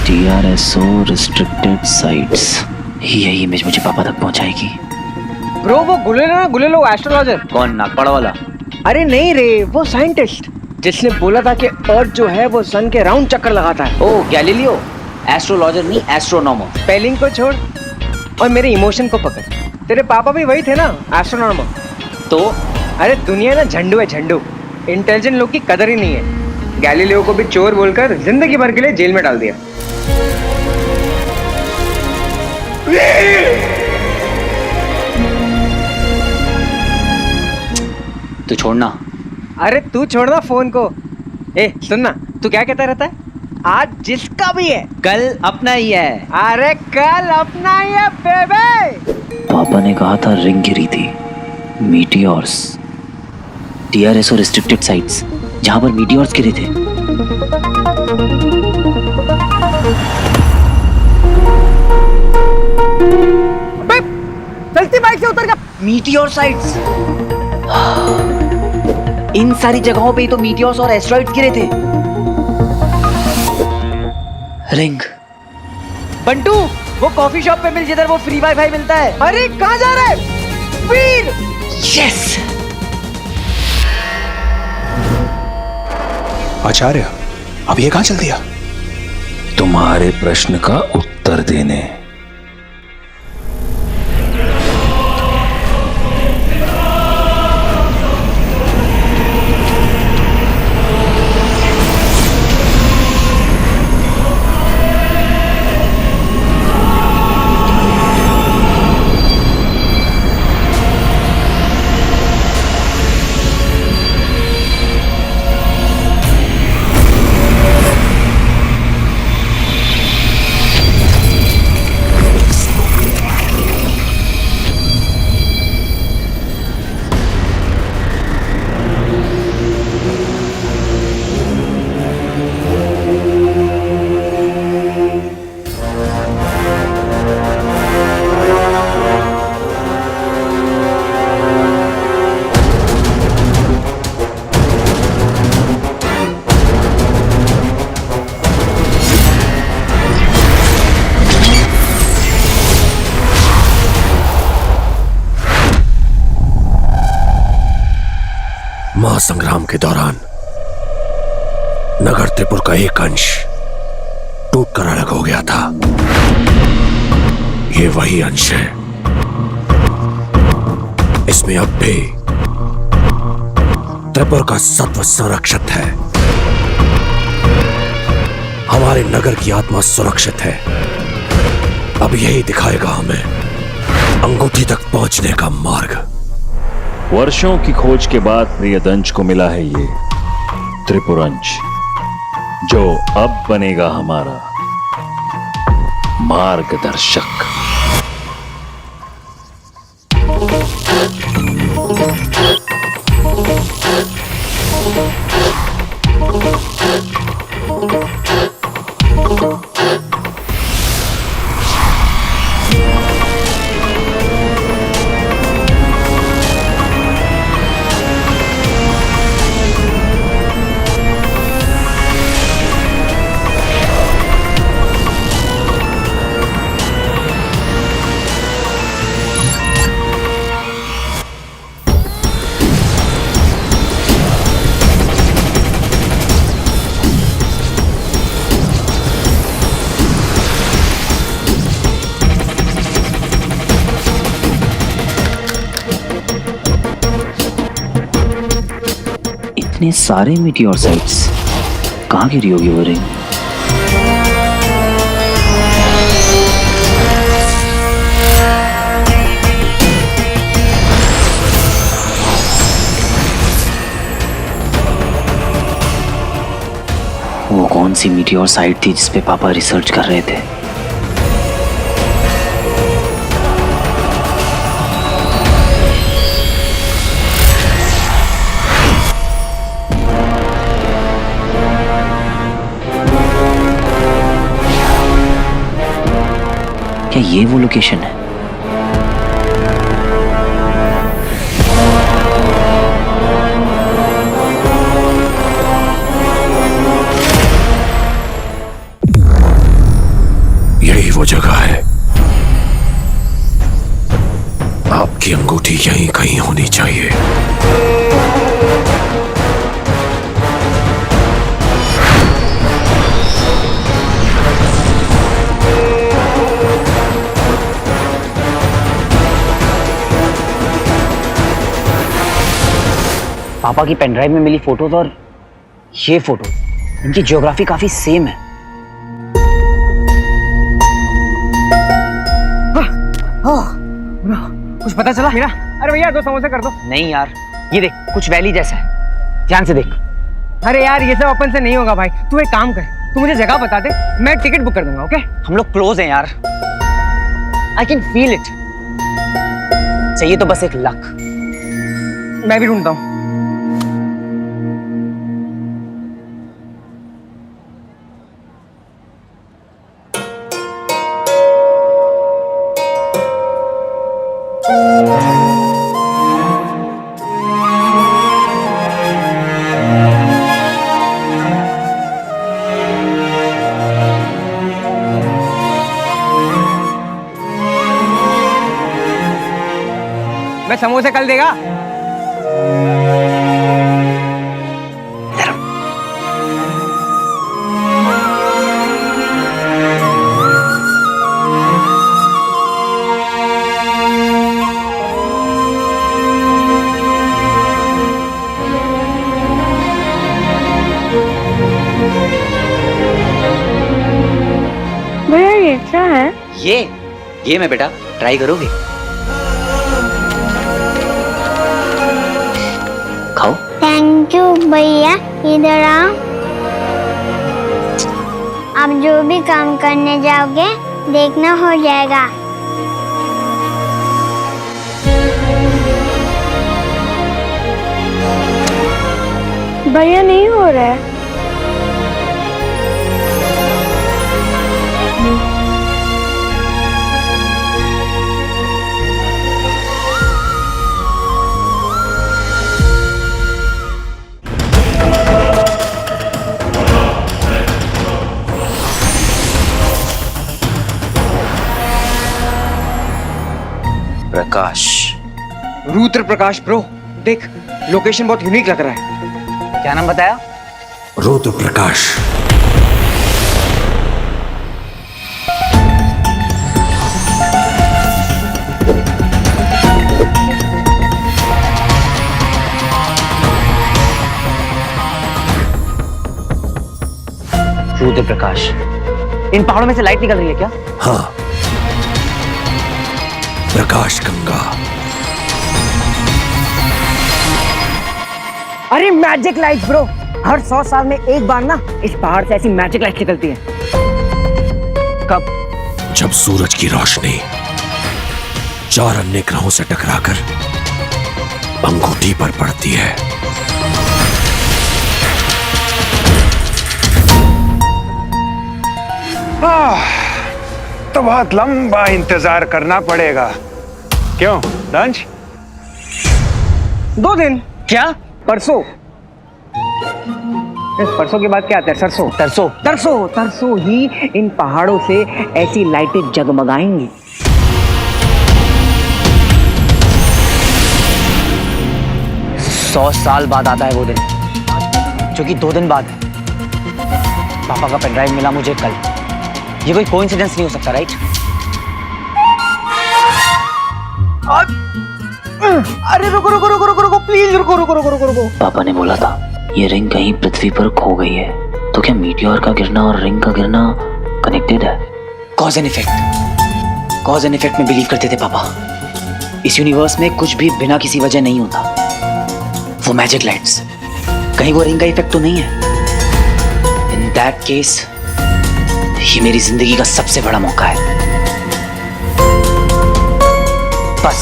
डीआरएसओ रिस्ट्रिक्टेड साइट्स, यही इमेज मुझे पापा तक पहुंचाएगी। ब्रो वो गुलेलो एस्ट्रोलॉजर। कौन, नागपाड़ वाला? अरे नहीं रे, वो साइंटिस्ट जिसने बोला था कि अर्थ जो है वो सन के राउंड चक्कर लगाता है। ओ गैलीलियो। एस्ट्रोलॉजर नहीं, एस्ट्रोनॉमर। स्पेलिंग को छोड़ और मेरे इमोशन को पकड़। तेरे पापा भी वही थे ना, एस्ट्रोनॉमर। तो अरे दुनिया ना झंडू है, झंडू। इंटेलिजेंट लोग की कदर ही नहीं है। गैलीलियो को भी चोर बोलकर जिंदगी भर के लिए जेल में डाल दिया। तू छोड़ना। अरे तू छोड़ना फोन को। ए सुनना, तू क्या कहता रहता है? आज जिसका भी है कल अपना ही है। अरे कल अपना ही है बेबे। पापा ने कहा था रिंग गिरी थी, मीटियोर्स। डीआरएसओ रिस्ट्रिक्टेड साइट्स, जहां पर मीटियोर्स गिरे थे। चलती बाइक से उतर गया। मीटियोर साइट्स, इन सारी जगहों पे ही तो मीटियोर्स और एस्टेरॉइड्स गिरे थे। रिंग। बंटू, वो कॉफी शॉप पे मिल जिधर वो फ्री वाईफाई मिलता है। अरे कहाँ जा रहा है वीर? यस। आचार्य, अब ये कहां चल दिया? तुम्हारे प्रश्न का उत्तर देने। महासंग्राम के दौरान नगर त्रिपुर का एक अंश टूटकर अलग हो गया था। ये वही अंश है। इसमें अब भी त्रिपुर का सत्व संरक्षित है। हमारे नगर की आत्मा सुरक्षित है। अब यही दिखाएगा हमें अंगूठी तक पहुंचने का मार्ग। वर्षों की खोज के बाद प्रियदंश को मिला है ये त्रिपुरंश, जो अब बनेगा हमारा मार्गदर्शक। इतने सारे मीटियोर साइट्स कहाँ गिरी होगी वो रिंग? वो कौन सी मीटियोर साइट थी जिसपे पापा रिसर्च कर रहे थे? क्या ये वो लोकेशन है? यही वो जगह है। आपकी अंगूठी यहीं कहीं होनी चाहिए। पापा की पेनड्राइव में मिली फोटोज और ये फोटो, इनकी ज्योग्राफी काफी सेम है। कुछ पता चला मेरा? अरे भैया 2 समोसे कर दो। नहीं यार, ये देख कुछ वैली जैसा है, ध्यान से देख। अरे यार ये सब अपन से नहीं होगा भाई। तू एक काम कर, तू मुझे जगह बता दे, मैं टिकट बुक कर दूंगा। ओके? हम लोग क्लोज हैं यार। I can feel it. चाहिए तो बस एक लक। मैं भी ढूंढता हूँ। मैं समोसे कल देगा। ये गेम है बेटा, ट्राई करोगे? खाओ। थैंक यू भैया, इधर आओ। आप जो भी काम करने जाओगे देखना हो जाएगा। भैया नहीं हो रहा है। प्रकाश। रुद्र प्रकाश ब्रो, देख लोकेशन बहुत यूनिक लग रहा है। क्या नाम बताया? रुद्र प्रकाश। रुद्र प्रकाश, इन पहाड़ों में से लाइट निकल रही है क्या? हाँ, प्रकाश गंगा। अरे मैजिक लाइट ब्रो, हर 100 साल में एक बार ना इस पहाड़ से ऐसी मैजिक लाइट निकलती है। कब? जब सूरज की रोशनी 4 अन्य ग्रहों से टकराकर अंगूठी पर पड़ती है। तो बहुत लंबा इंतजार करना पड़ेगा। क्यों दंश? 2 दिन। क्या? परसों। परसों के बाद क्या आता है? सरसों। तरसों। तरसों तरसों ही इन पहाड़ों से ऐसी लाइटें जगमगाएंगी। सौ साल बाद आता है वो दिन, जो कि 2 दिन बाद है। पापा का पेनड्राइव मिला मुझे कल। ये कोई कोइंसिडेंस नहीं हो सकता, राइट? अरे रुको रुको रुको रुको रुको प्लीज, रुको रुको रुको रुको रुको। पापा ने बोला था ये रिंग कहीं पृथ्वी पर खो गई है, तो क्या मीटियोर का गिरना और रिंग का गिरना कनेक्टेड है? Cause and effect. Cause and effect में बिलीव करते थे पापा। इस यूनिवर्स में कुछ भी बिना किसी वजह नहीं होता। वो मैजिक लाइट्स, कहीं वो रिंग का इफेक्ट तो नहीं है? इन दैट केस ये मेरी जिंदगी का सबसे बड़ा मौका है। बस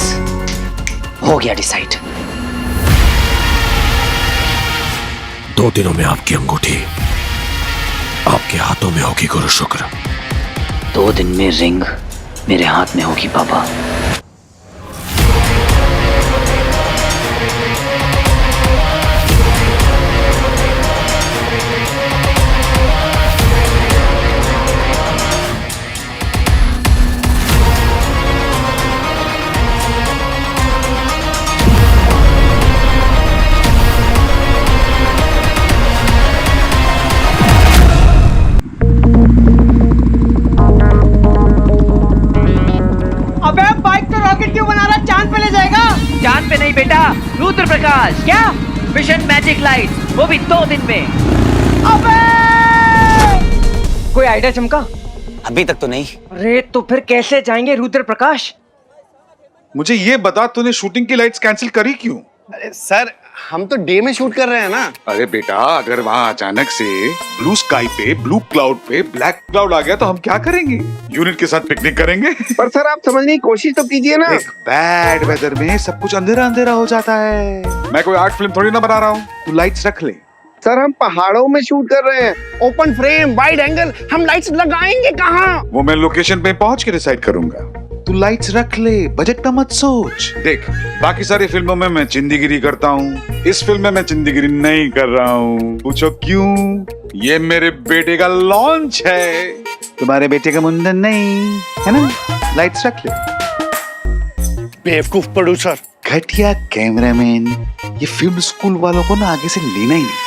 हो गया डिसाइड। 2 दिनों में आपकी अंगूठी आपके हाथों में होगी गुरु शुक्र। 2 दिन में रिंग मेरे हाथ में होगी पापा। चांद पे नहीं बेटा, रुद्र प्रकाश। क्या? मिशन मैजिक लाइट, वो भी 2 दिन में। अबे! कोई आइडिया चमका? अभी तक तो नहीं। अरे तो फिर कैसे जाएंगे रुद्र प्रकाश? मुझे ये बता, तूने शूटिंग की लाइट्स कैंसिल करी क्यों? अरे सर, हम तो डे में शूट कर रहे हैं ना। अरे बेटा, अगर वहाँ अचानक से ब्लू स्काई पे, ब्लू क्लाउड पे ब्लैक क्लाउड आ गया तो हम क्या करेंगे? यूनिट के साथ पिकनिक करेंगे? पर सर आप समझने की कोशिश तो कीजिए ना। एक बैड वेदर में सब कुछ अंधेरा अंधेरा हो जाता है। मैं कोई आर्ट फिल्म थोड़ी ना बना रहा हूँ। तू लाइट्स रख ले। सर हम पहाड़ों में शूट कर रहे हैं, ओपन फ्रेम, वाइड एंगल, हम लाइट्स लगाएंगे कहाँ? वो मैं लोकेशन पे पहुंच के डिसाइड करूंगा। तू लाइट्स रख ले, बजट का मत सोच। देख, बाकी सारी फिल्मों में मैं चिंदीगिरी करता हूँ, इस फिल्म में मैं चिंदीगिरी नहीं कर रहा हूँ। पूछो क्यों? ये मेरे बेटे का लॉन्च है, तुम्हारे बेटे का मुंडन नहीं है ना। लाइट्स रख ले। बेवकूफ प्रोड्यूसर, घटिया कैमरामैन, ये फिल्म स्कूल वालों को ना आगे से लेना ही नहीं।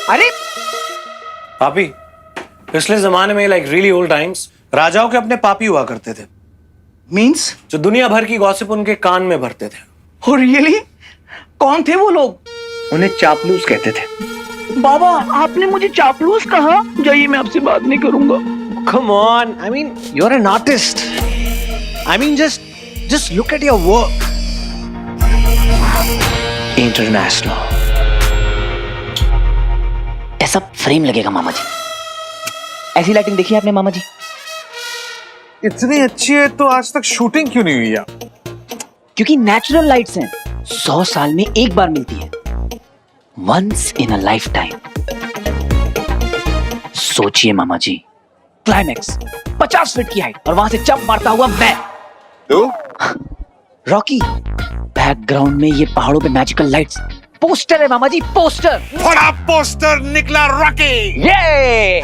अरे पापी, पिछले जमाने में लाइक रियली ओल्ड टाइम्स राजाओं के अपने पापी हुआ करते थे। मींस? जो दुनिया भर की गॉसिप उनके कान में भरते थे। Oh really? कौन थे वो लोग? उन्हें चापलूस कहते थे। बाबा आपने मुझे चापलूस कहा, जाइए मैं आपसे बात नहीं करूंगा। Come on, I mean, you're an artist. I mean, just look at your work. International. ऐसा फ्रेम लगेगा मामा जी। ऐसी लाइटिंग देखी है आपने मामा जी? इतनी अच्छी है तो आज तक शूटिंग क्यों नहीं हुई यार? क्योंकि नेचुरल लाइट्स हैं, 100 साल में एक बार मिलती है, once in a lifetime. सोचिए मामा जी, क्लाइमेक्स 50 फीट की हाइट और वहां से जंप मारता हुआ मैं। तो रॉकी, बैकग्राउंड में ये पहाड़ों पे मैजिकल लाइट्स, पोस्टर है मामा जी, पोस्टर। बड़ा पोस्टर निकला रॉकी। ये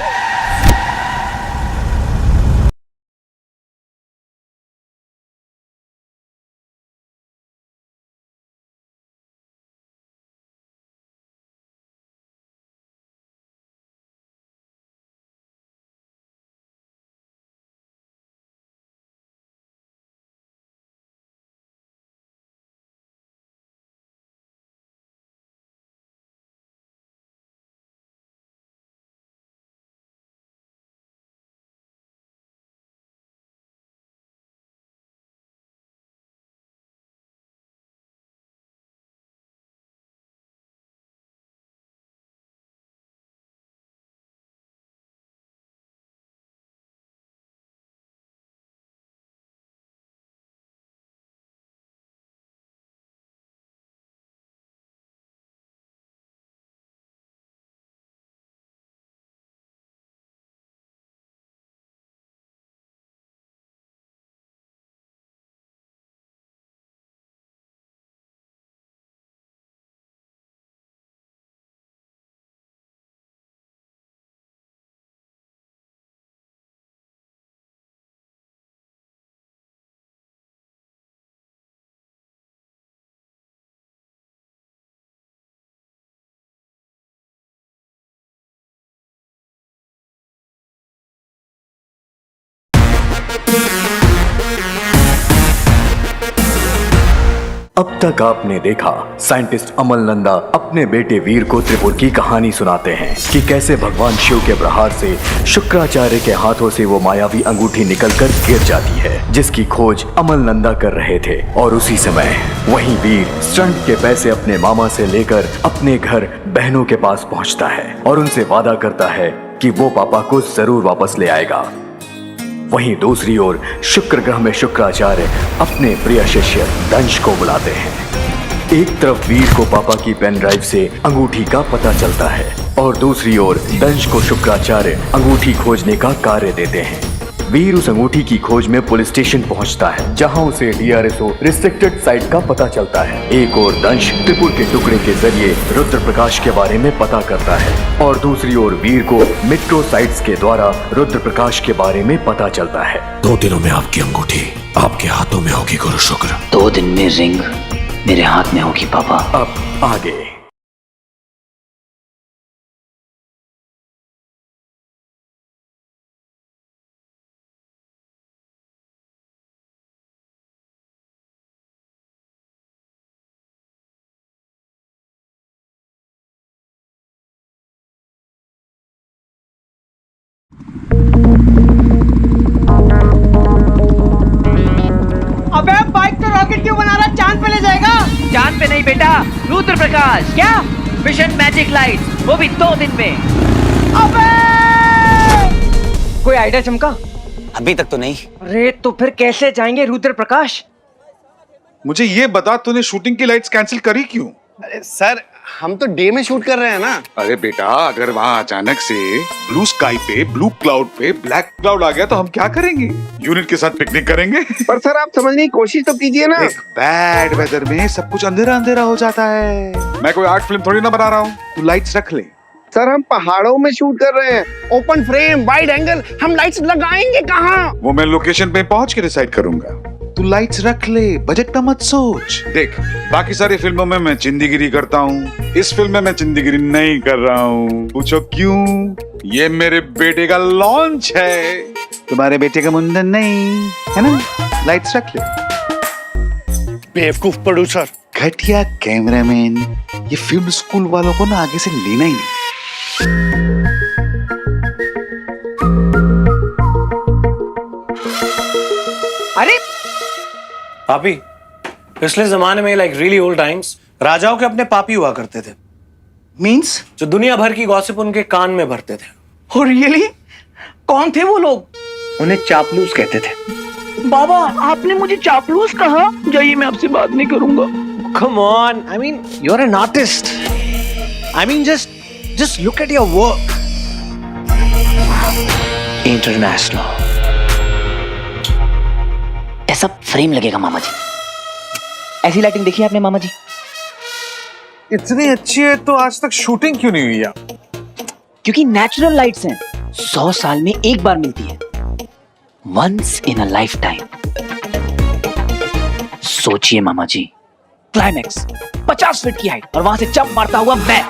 अब तक आपने देखा साइंटिस्ट अमल नंदा अपने बेटे वीर को त्रिपुर की कहानी सुनाते हैं कि कैसे भगवान शिव के प्रहार से शुक्राचार्य के हाथों से वो मायावी अंगूठी निकलकर गिर जाती है, जिसकी खोज अमल नंदा कर रहे थे। और उसी समय वहीं वीर स्टंट के पैसे अपने मामा से लेकर अपने घर बहनों के पास पहुंचता है और उनसे वादा करता है कि वो पापा को जरूर वापस ले आएगा। वहीं दूसरी ओर शुक्र ग्रह में शुक्राचार्य अपने प्रिय शिष्य दंश को बुलाते हैं। एक तरफ वीर को पापा की पेन ड्राइव से अंगूठी का पता चलता है और दूसरी ओर दंश को शुक्राचार्य अंगूठी खोजने का कार्य देते हैं। वीर उस अंगूठी की खोज में पुलिस स्टेशन पहुंचता है, जहां उसे DRSO रिस्ट्रिक्टेड साइट का पता चलता है। एक और दंश त्रिपुर के टुकड़े के जरिए रुद्र प्रकाश के बारे में पता करता है और दूसरी ओर वीर को मेट्रो साइट्स के द्वारा रुद्र प्रकाश के बारे में पता चलता है। 2 दिनों में आपकी अंगूठी आपके हाथों में होगी गुरु शुक्र। 2 दिन में रिंग मेरे हाथ में होगी पापा। अब आगे अबे बाइक तो रॉकेट क्यों बना रहा, चांद पे ले जाएगा? चांद पे नहीं बेटा, रुद्र प्रकाश। क्या मिशन मैजिक लाइट, वो भी 2 दिन में। अबे कोई आइडिया चमका? अभी तक तो नहीं। अरे तो फिर कैसे जाएंगे रुद्र प्रकाश? मुझे ये बता, तूने शूटिंग की लाइट्स कैंसिल करी क्यों? अरे सर, हम तो डे में शूट कर रहे हैं ना। अरे बेटा, अगर वहाँ अचानक से ब्लू स्काई पे, ब्लू क्लाउड पे ब्लैक क्लाउड आ गया तो हम क्या करेंगे? यूनिट के साथ पिकनिक करेंगे? पर सर आप समझने की कोशिश तो कीजिए ना। बैड वेदर में सब कुछ अंधेरा अंधेरा हो जाता है। मैं कोई आर्ट फिल्म थोड़ी ना बना रहा हूँ, तू लाइट्स रख ले। सर हम पहाड़ों में शूट कर रहे हैं, ओपन फ्रेम, वाइड एंगल, हम लाइट्स लगाएंगे कहाँ? वो मैं लोकेशन पे पहुंच के डिसाइड करूंगा। तू लाइट्स रख ले, बजट का मत सोच। देख, बाकी सारी फिल्मों में मैं चिंदीगिरी करता हूँ, इस फिल्म में मैं चिंदीगिरी नहीं कर रहा हूँ। पूछो क्यों? ये मेरे बेटे का लॉन्च है, तुम्हारे बेटे का मुंडन नहीं है ना। लाइट्स रख ले। बेवकूफ प्रोड्यूसर, घटिया कैमरामैन, ये फिल्म स्कूल वालों को ना आगे से लेना ही नहीं। अरे पापी, पिछले जमाने में लाइक रियली ओल्ड टाइम्स राजाओं के अपने पापी हुआ करते थे। मींस जो दुनिया भर की गॉसिप उनके कान में भरते थे। Oh really? कौन थे वो लोग? उन्हें चापलूस कहते थे। बाबा, आपने मुझे चापलूस कहा? जाइए, मैं आपसे बात नहीं करूंगा। Come on, I mean, you're an artist. I mean, just look at your work. International. ऐसा फ्रेम लगेगा मामा जी। ऐसी लाइटिंग देखी है आपने मामा जी? इतनी अच्छी है तो आज तक शूटिंग क्यों नहीं हुई यार? क्योंकि नेचुरल लाइट्स हैं, 100 साल में एक बार मिलती है, once in a lifetime. सोचिए मामा जी, क्लाइमैक्स 50 फीट की हाइट और वहां से जंप मारता हुआ मैं।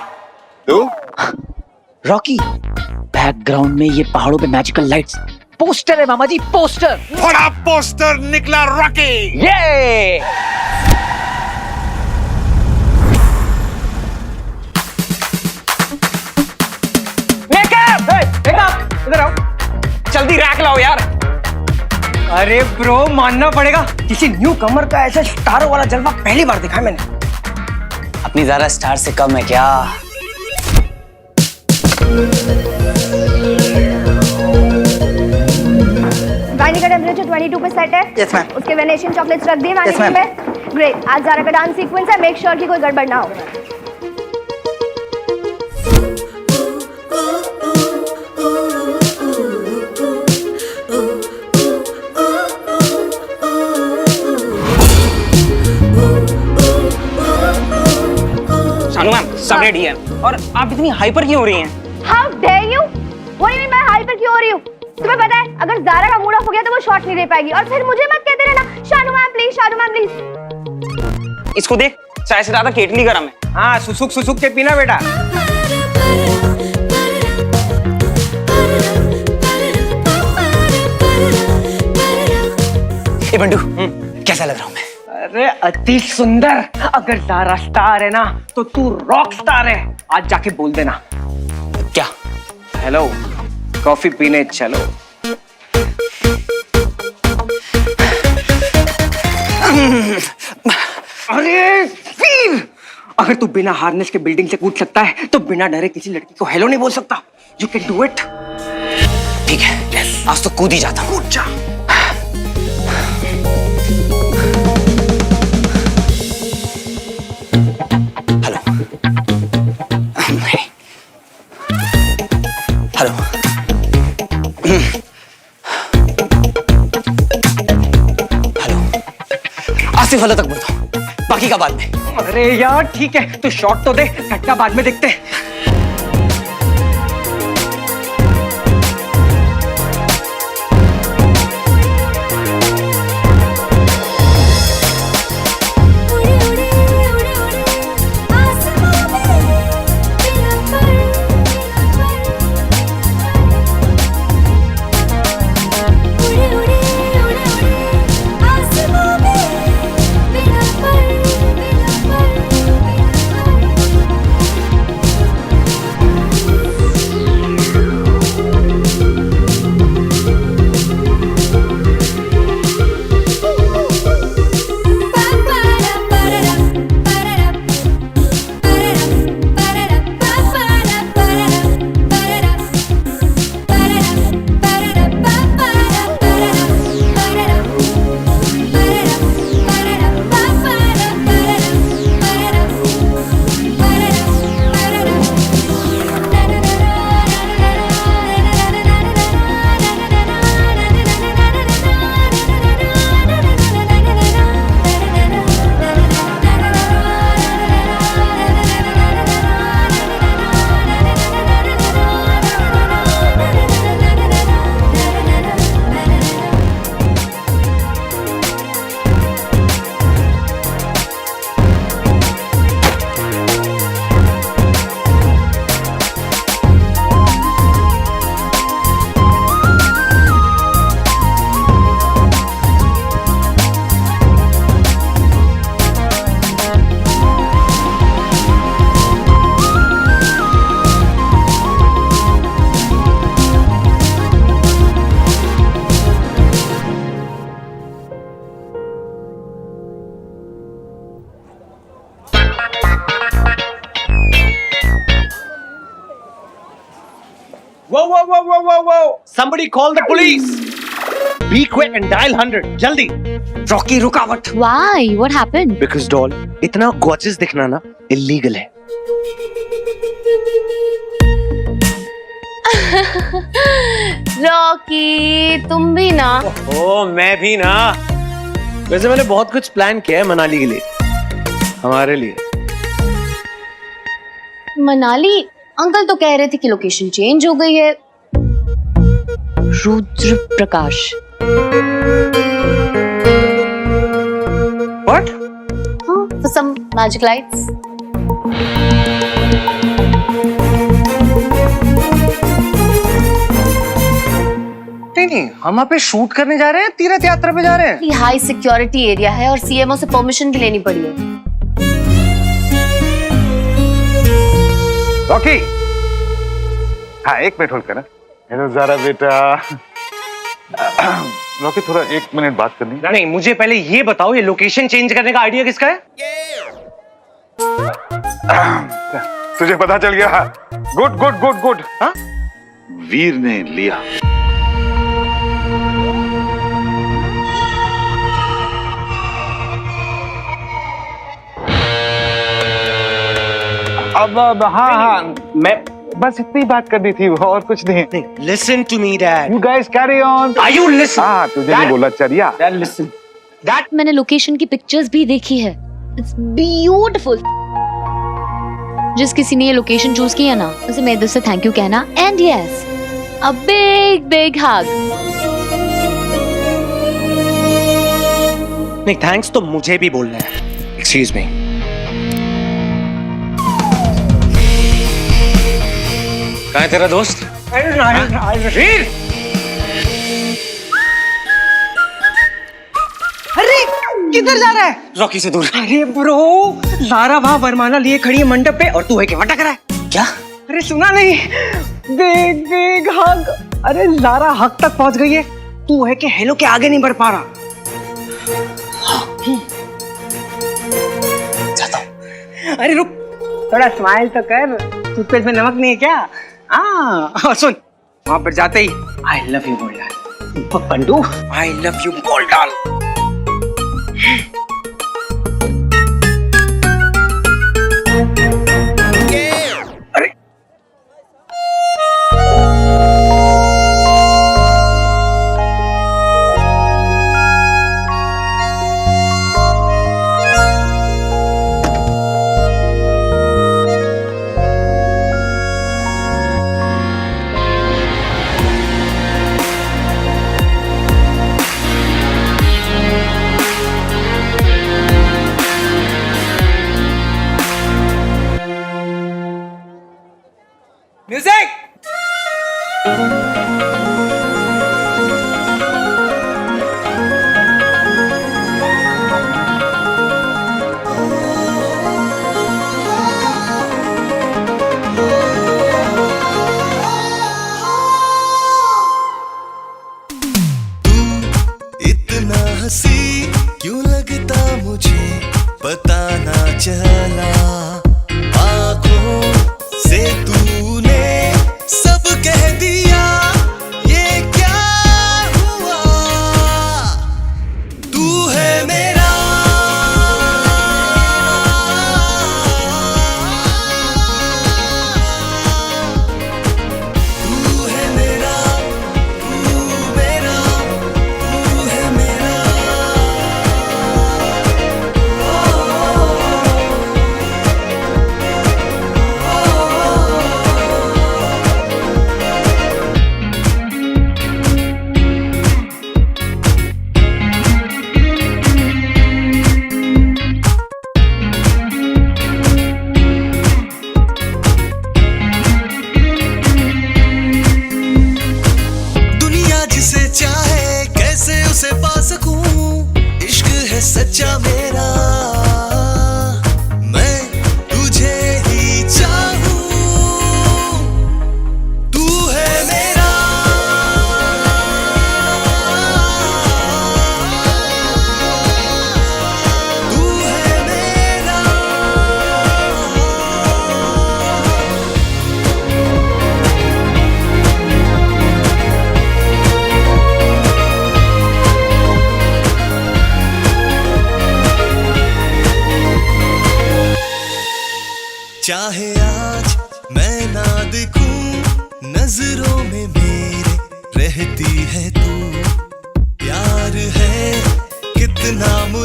रॉकी, बैकग्राउंड में ये पहाड़ों पे मैजिकल लाइट्स, पोस्टर है मामा जी, पोस्टर। बड़ा पोस्टर निकला रॉकी। ये इधर आओ, जल्दी रैक लाओ यार। अरे ब्रो, मानना पड़ेगा, किसी न्यू कमर का ऐसा स्टारों वाला जलवा पहली बार देखा है मैंने। अपनी ज़ारा स्टार से कम है क्या? वाइनी का टेम्परेचर 22 पे सेट है। Yes ma'am. उसके वेनेशियन चॉकलेट्स रख दिए वाइनी Yes, ma'am. में। ग्रेट। आज ज़ारा का डांस सीक्वेंस है, मेक श्योर कि कोई गड़बड़ ना हो। शानू मैम, सब रेडी है। और आप इतनी हाइपर क्यों हो रही हैं? How dare you? What do you mean मैं हाइपर क्यों हो रही हूँ? तुम्हें पता है अगर ज़ारा का मूड ऑफ हो गया तो वो शॉट नहीं दे पाएगी, और फिर मुझे मत कहते रहना Shanu ma'am please, Shanu ma'am please. इसको देख, चाय से ज्यादा केटली गरम है। हाँ, सुसुक सुसुक के पीना बेटा। ए बंडू, कैसा लग रहा हूं मैं? अरे अति सुंदर। अगर ज़ारा स्टार है ना तो तू रॉक स्टार है। आज जाके बोल देना। क्या? हेलो, कॉफी पीने चलो। अरे वीर, अगर तू बिना हार्नेस के बिल्डिंग से कूद सकता है तो बिना डरे किसी लड़की को हेलो नहीं बोल सकता। You can do it. ठीक है, आज तो कूद ही जाता हूं। कूद जा। Hello hello, hello, Asif hello तक बोलता हूँ, बाकी का बाद में। अरे यार ठीक है, तू शॉट तो दे, घटना बाद में देखते हैं। whoa! Somebody call the police! Be quick and dial 100. जल्दी. रॉकी रुकावट. Why? What happened? Because doll, इतना gorgeous दिखना ना illegal है. रॉकी, तुम भी ना. ओ मैं भी ना. वैसे मैंने बहुत कुछ प्लान किया है मनाली के लिए. हमारे लिए. मनाली? अंकल तो कह रहे थे कि लोकेशन चेंज हो गई है. रुद्र प्रकाश. What? For some magic lights. नहीं, हम वहाँ पे शूट करने जा रहे हैं, तीर्थ यात्रा पे जा रहे हैं. हाई सिक्योरिटी एरिया है और सीएमओ से परमिशन भी लेनी पड़ी है. रॉकी, हाँ 1 मिनट होल्ड करना. हेलो ज़ारा बेटा. रॉकी थोड़ा 1 मिनट बात करनी. नहीं, मुझे पहले ये बताओ, ये लोकेशन चेंज करने का आइडिया किसका है? तुझे पता चल गया? Good good good good. हाँ, वीर ने लिया. अब हाँ, मैं बस इतनी बात करनी थी, और कुछ नहीं. Listen to me, Dad. You guys carry on. Are you listen? हाँ, तुझे नहीं बोला चरिया. Dad, listen. That मैंने लोकेशन की पिक्चर्स भी देखी है. It's beautiful. जिस किसी ने ये लोकेशन चूज किया ना, उसे मेरे दिल से थैंक यू कहना. And yes, a big hug. नहीं, थैंक्स तो मुझे भी बोलना है. Excuse me. कहाँ है तेरा दोस्त? वीर! अरे किधर जा रहा है? रॉकी से दूर. अरे ब्रो, ज़ारा वहाँ वरमाला लिए खड़ी है मंडप पे और तू है कि भटक रहा है. क्या? अरे सुना नहीं? बिग हग. अरे ज़ारा हक तक पहुंच गई है, तू है कि हेलो के आगे नहीं बढ़ पा रहा. जाता हूँ. अरे रुक, थोड़ा स्माइल तो कर. टूथपेस्ट में नमक नहीं है क्या? और सुन, वहां पर जाते ही आई लव यू बोल डाल. पंडू, आई लव यू बोल डाल. अरे म्यूजिक. इतना हंसी क्यों लगता मुझे पता ना चला. आँखों से तूने सब कह दिया, ये क्या हुआ. तू है मेरा, तू है मेरा, तू मेरा, तू है मेरा.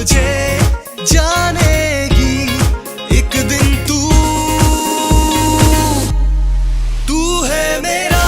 मुझे जानेगी एक दिन तू है मेरा।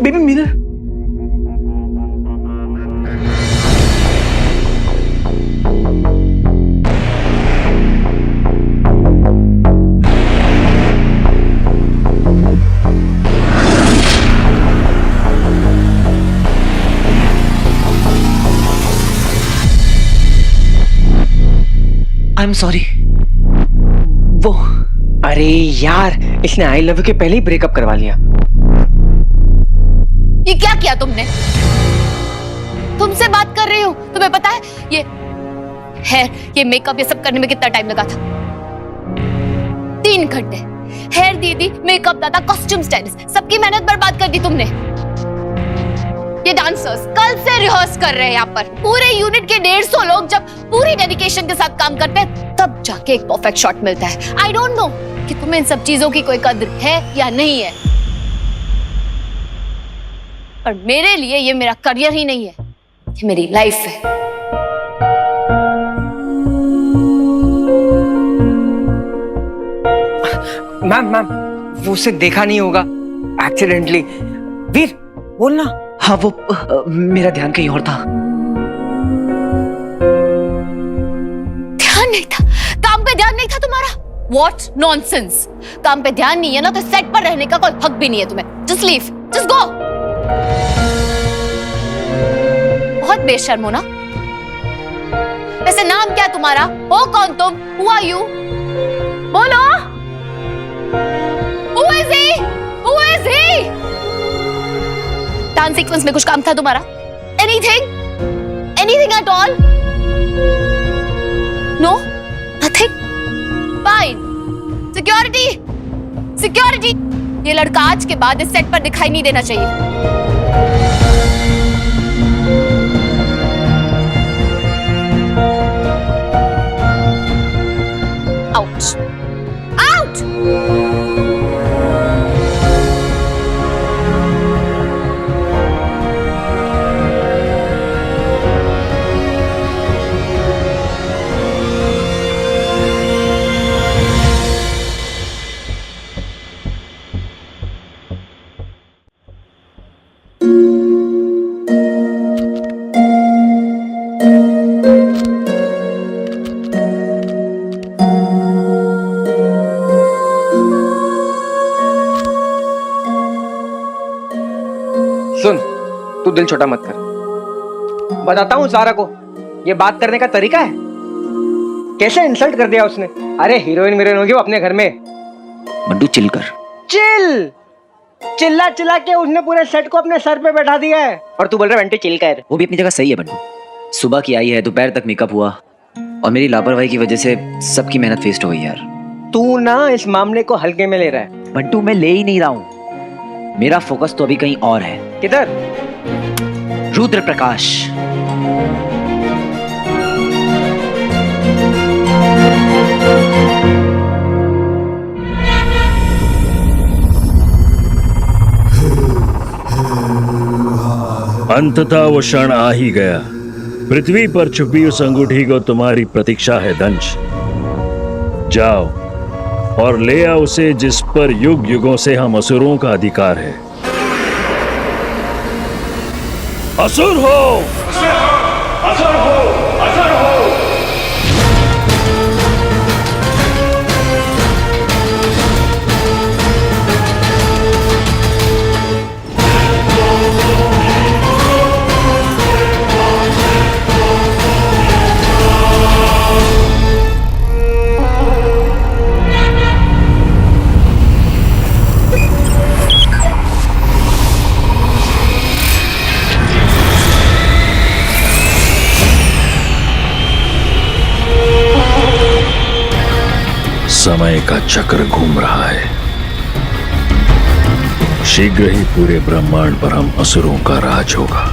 Baby mirror. I am sorry. वो अरे यार, इसने आई लव यू के पहले ही ब्रेकअप करवा लिया। ये क्या किया तुमने? तुमसे बात कर रही हूँ, तुम्हें पता है ये हेयर, ये मेकअप, ये सब करने में कितना टाइम लगा था? 3 घंटे। हेयर दीदी, मेकअप दादा, कॉस्ट्यूम स्टाइलिस्ट, सबकी मेहनत बर्बाद कर दी तुमने। ये डांसर्स कल से रिहर्स कर रहे हैं यहाँ पर। पूरे यूनिट के 150 लोग जब पूरी डेडिकेशन के साथ काम करते हैं तब जाके एक परफेक्ट शॉट मिलता है। आई डोंट नो कि तुम्हें इन सब चीजों की कोई कद्र है या नहीं है, पर मेरे लिए ये मेरा करियर ही नहीं है, ये मेरी लाइफ है। मैम वो उसे देखा नहीं होगा एक्सीडेंटली। वीर बोलना। हाँ वो मेरा ध्यान कहीं और था। ध्यान नहीं था? काम पे ध्यान नहीं था तुम्हारा? What nonsense! काम पे ध्यान नहीं है ना तो सेट पर रहने का कोई हक भी नहीं है तुम्हें। Just leave, just go. बहुत बेशर्म हो ना? वैसे नाम क्या तुम्हारा? हो कौन तुम? Who are you? बोलो। Who is he? Who is he? Dance sequence में कुछ काम था तुम्हारा? Anything? Anything at all? No? Nothing? Fine. Security! Security! ये लड़का आज के बाद इस सेट पर दिखाई नहीं देना चाहिए। Out! Out! सुन, तू दिल छोटा मत कर। बताता हूँ सारा को, ये बात करने का तरीका है। कैसे इंसल्ट कर दिया उसने। अरे हीरोइन वीरोइन होगी वो अपने घर में। बंटू चिल कर। चिल चिल्ला के उसने पूरे सेट को अपने सर पे बैठा दिया है और तू बोल रहा है बंटू चिल कर। वो भी अपनी जगह सही है बंटू, सुबह की आई है, दोपहर तक मेकअप हुआ और मेरी लापरवाही की वजह से सबकी मेहनत वेस्ट हो गई यार। तू ना इस मामले को हल्के में ले रहा है। बंटू मैं ले ही नहीं रहा हूं, मेरा फोकस तो अभी कहीं और है। किधर? रुद्र प्रकाश। अंततः वो क्षण आ ही गया। पृथ्वी पर छुपी उस अंगूठी को तुम्हारी प्रतीक्षा है दंश। जाओ और ले आओ उसे जिस पर युग युगों से हम असुरों का अधिकार है। असुर हो, असुर हो, असुर हो। समय का चक्र घूम रहा है। शीघ्र ही पूरे ब्रह्मांड पर हम असुरों का राज होगा।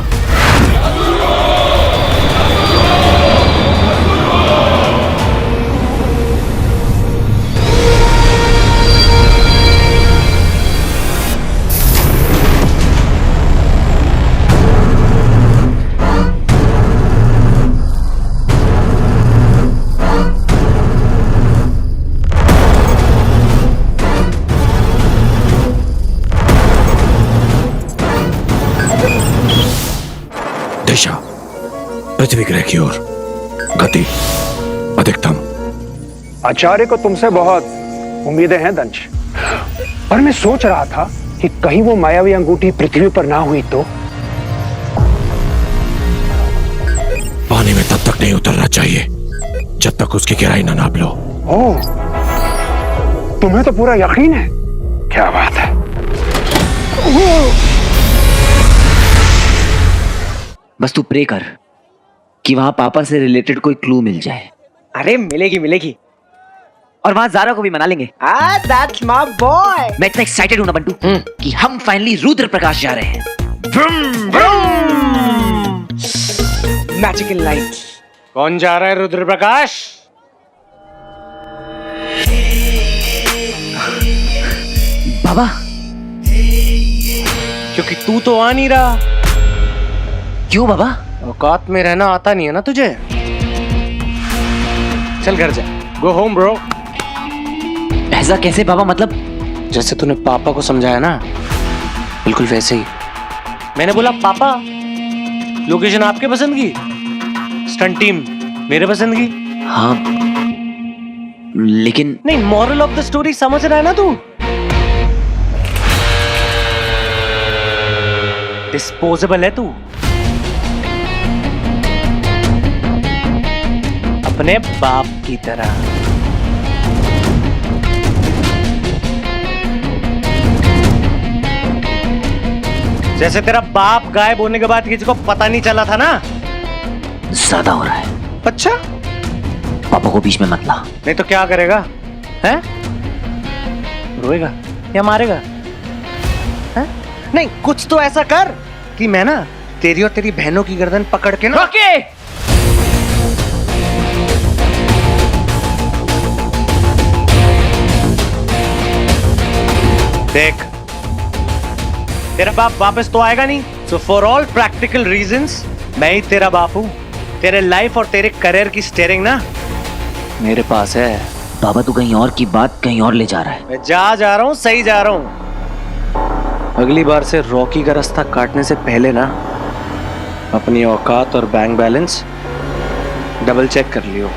दिशा पृथ्वी ग्रह की ओर, गति अधिकतम। आचार्य को तुमसे बहुत उम्मीदें हैं दंश, और मैं सोच रहा था कि कहीं वो मायावी अंगूठी पृथ्वी पर ना हुई तो। पानी में तब तक नहीं उतरना चाहिए जब तक उसकी गहराई ना नाप लो। ओह, तुम्हें तो पूरा यकीन है। क्या बात है। बस तू प्रे कर कि वहां पापा से रिलेटेड कोई क्लू मिल जाए। अरे मिलेगी मिलेगी। और वहां जारा को भी मना लेंगे। That's my boy. मैं इतना एक्साइटेड हूं ना बंटू कि हम फाइनली रुद्र प्रकाश जा रहे हैं। Magical light. कौन जा रहा है रुद्र प्रकाश? बाबा। क्योंकि तू तो आ नहीं रहा। क्यों बाबा? औकात में रहना आता नहीं है ना तुझे। चल घर जा। Go home bro. ऐसा कैसे बाबा? मतलब जैसे तूने पापा को समझाया ना, बिल्कुल वैसे ही। मैंने बोला पापा, लोकेशन आपके पसंद की, स्टंट टीम मेरे पसंद की। हाँ लेकिन नहीं, मॉरल ऑफ द स्टोरी समझ रहा है ना तू? डिस्पोजेबल है तू, अपने बाप की तरह। जैसे तेरा बाप गायब होने के बाद किसी को पता नहीं चला था ना। ज्यादा हो रहा है। अच्छा, पापा को बीच में मत ला। नहीं तो क्या करेगा? हैं? रोएगा या मारेगा? हैं? नहीं, कुछ तो ऐसा कर कि मैं ना तेरी और तेरी बहनों की गर्दन पकड़ के ना। ओके। देख, तेरा बाप वापस तो आएगा नहीं, so for all practical reasons मैं ही तेरा बाप हूं। तेरे लाइफ और तेरे करियर की स्टीयरिंग ना मेरे पास है। बाबा तू कहीं और की बात कहीं और ले जा रहा है। मैं जा रहा हूं, सही जा रहा हूं। अगली बार से रॉकी का रास्ता काटने से पहले ना अपनी औकात और बैंक बैलेंस डबल चेक कर लियो।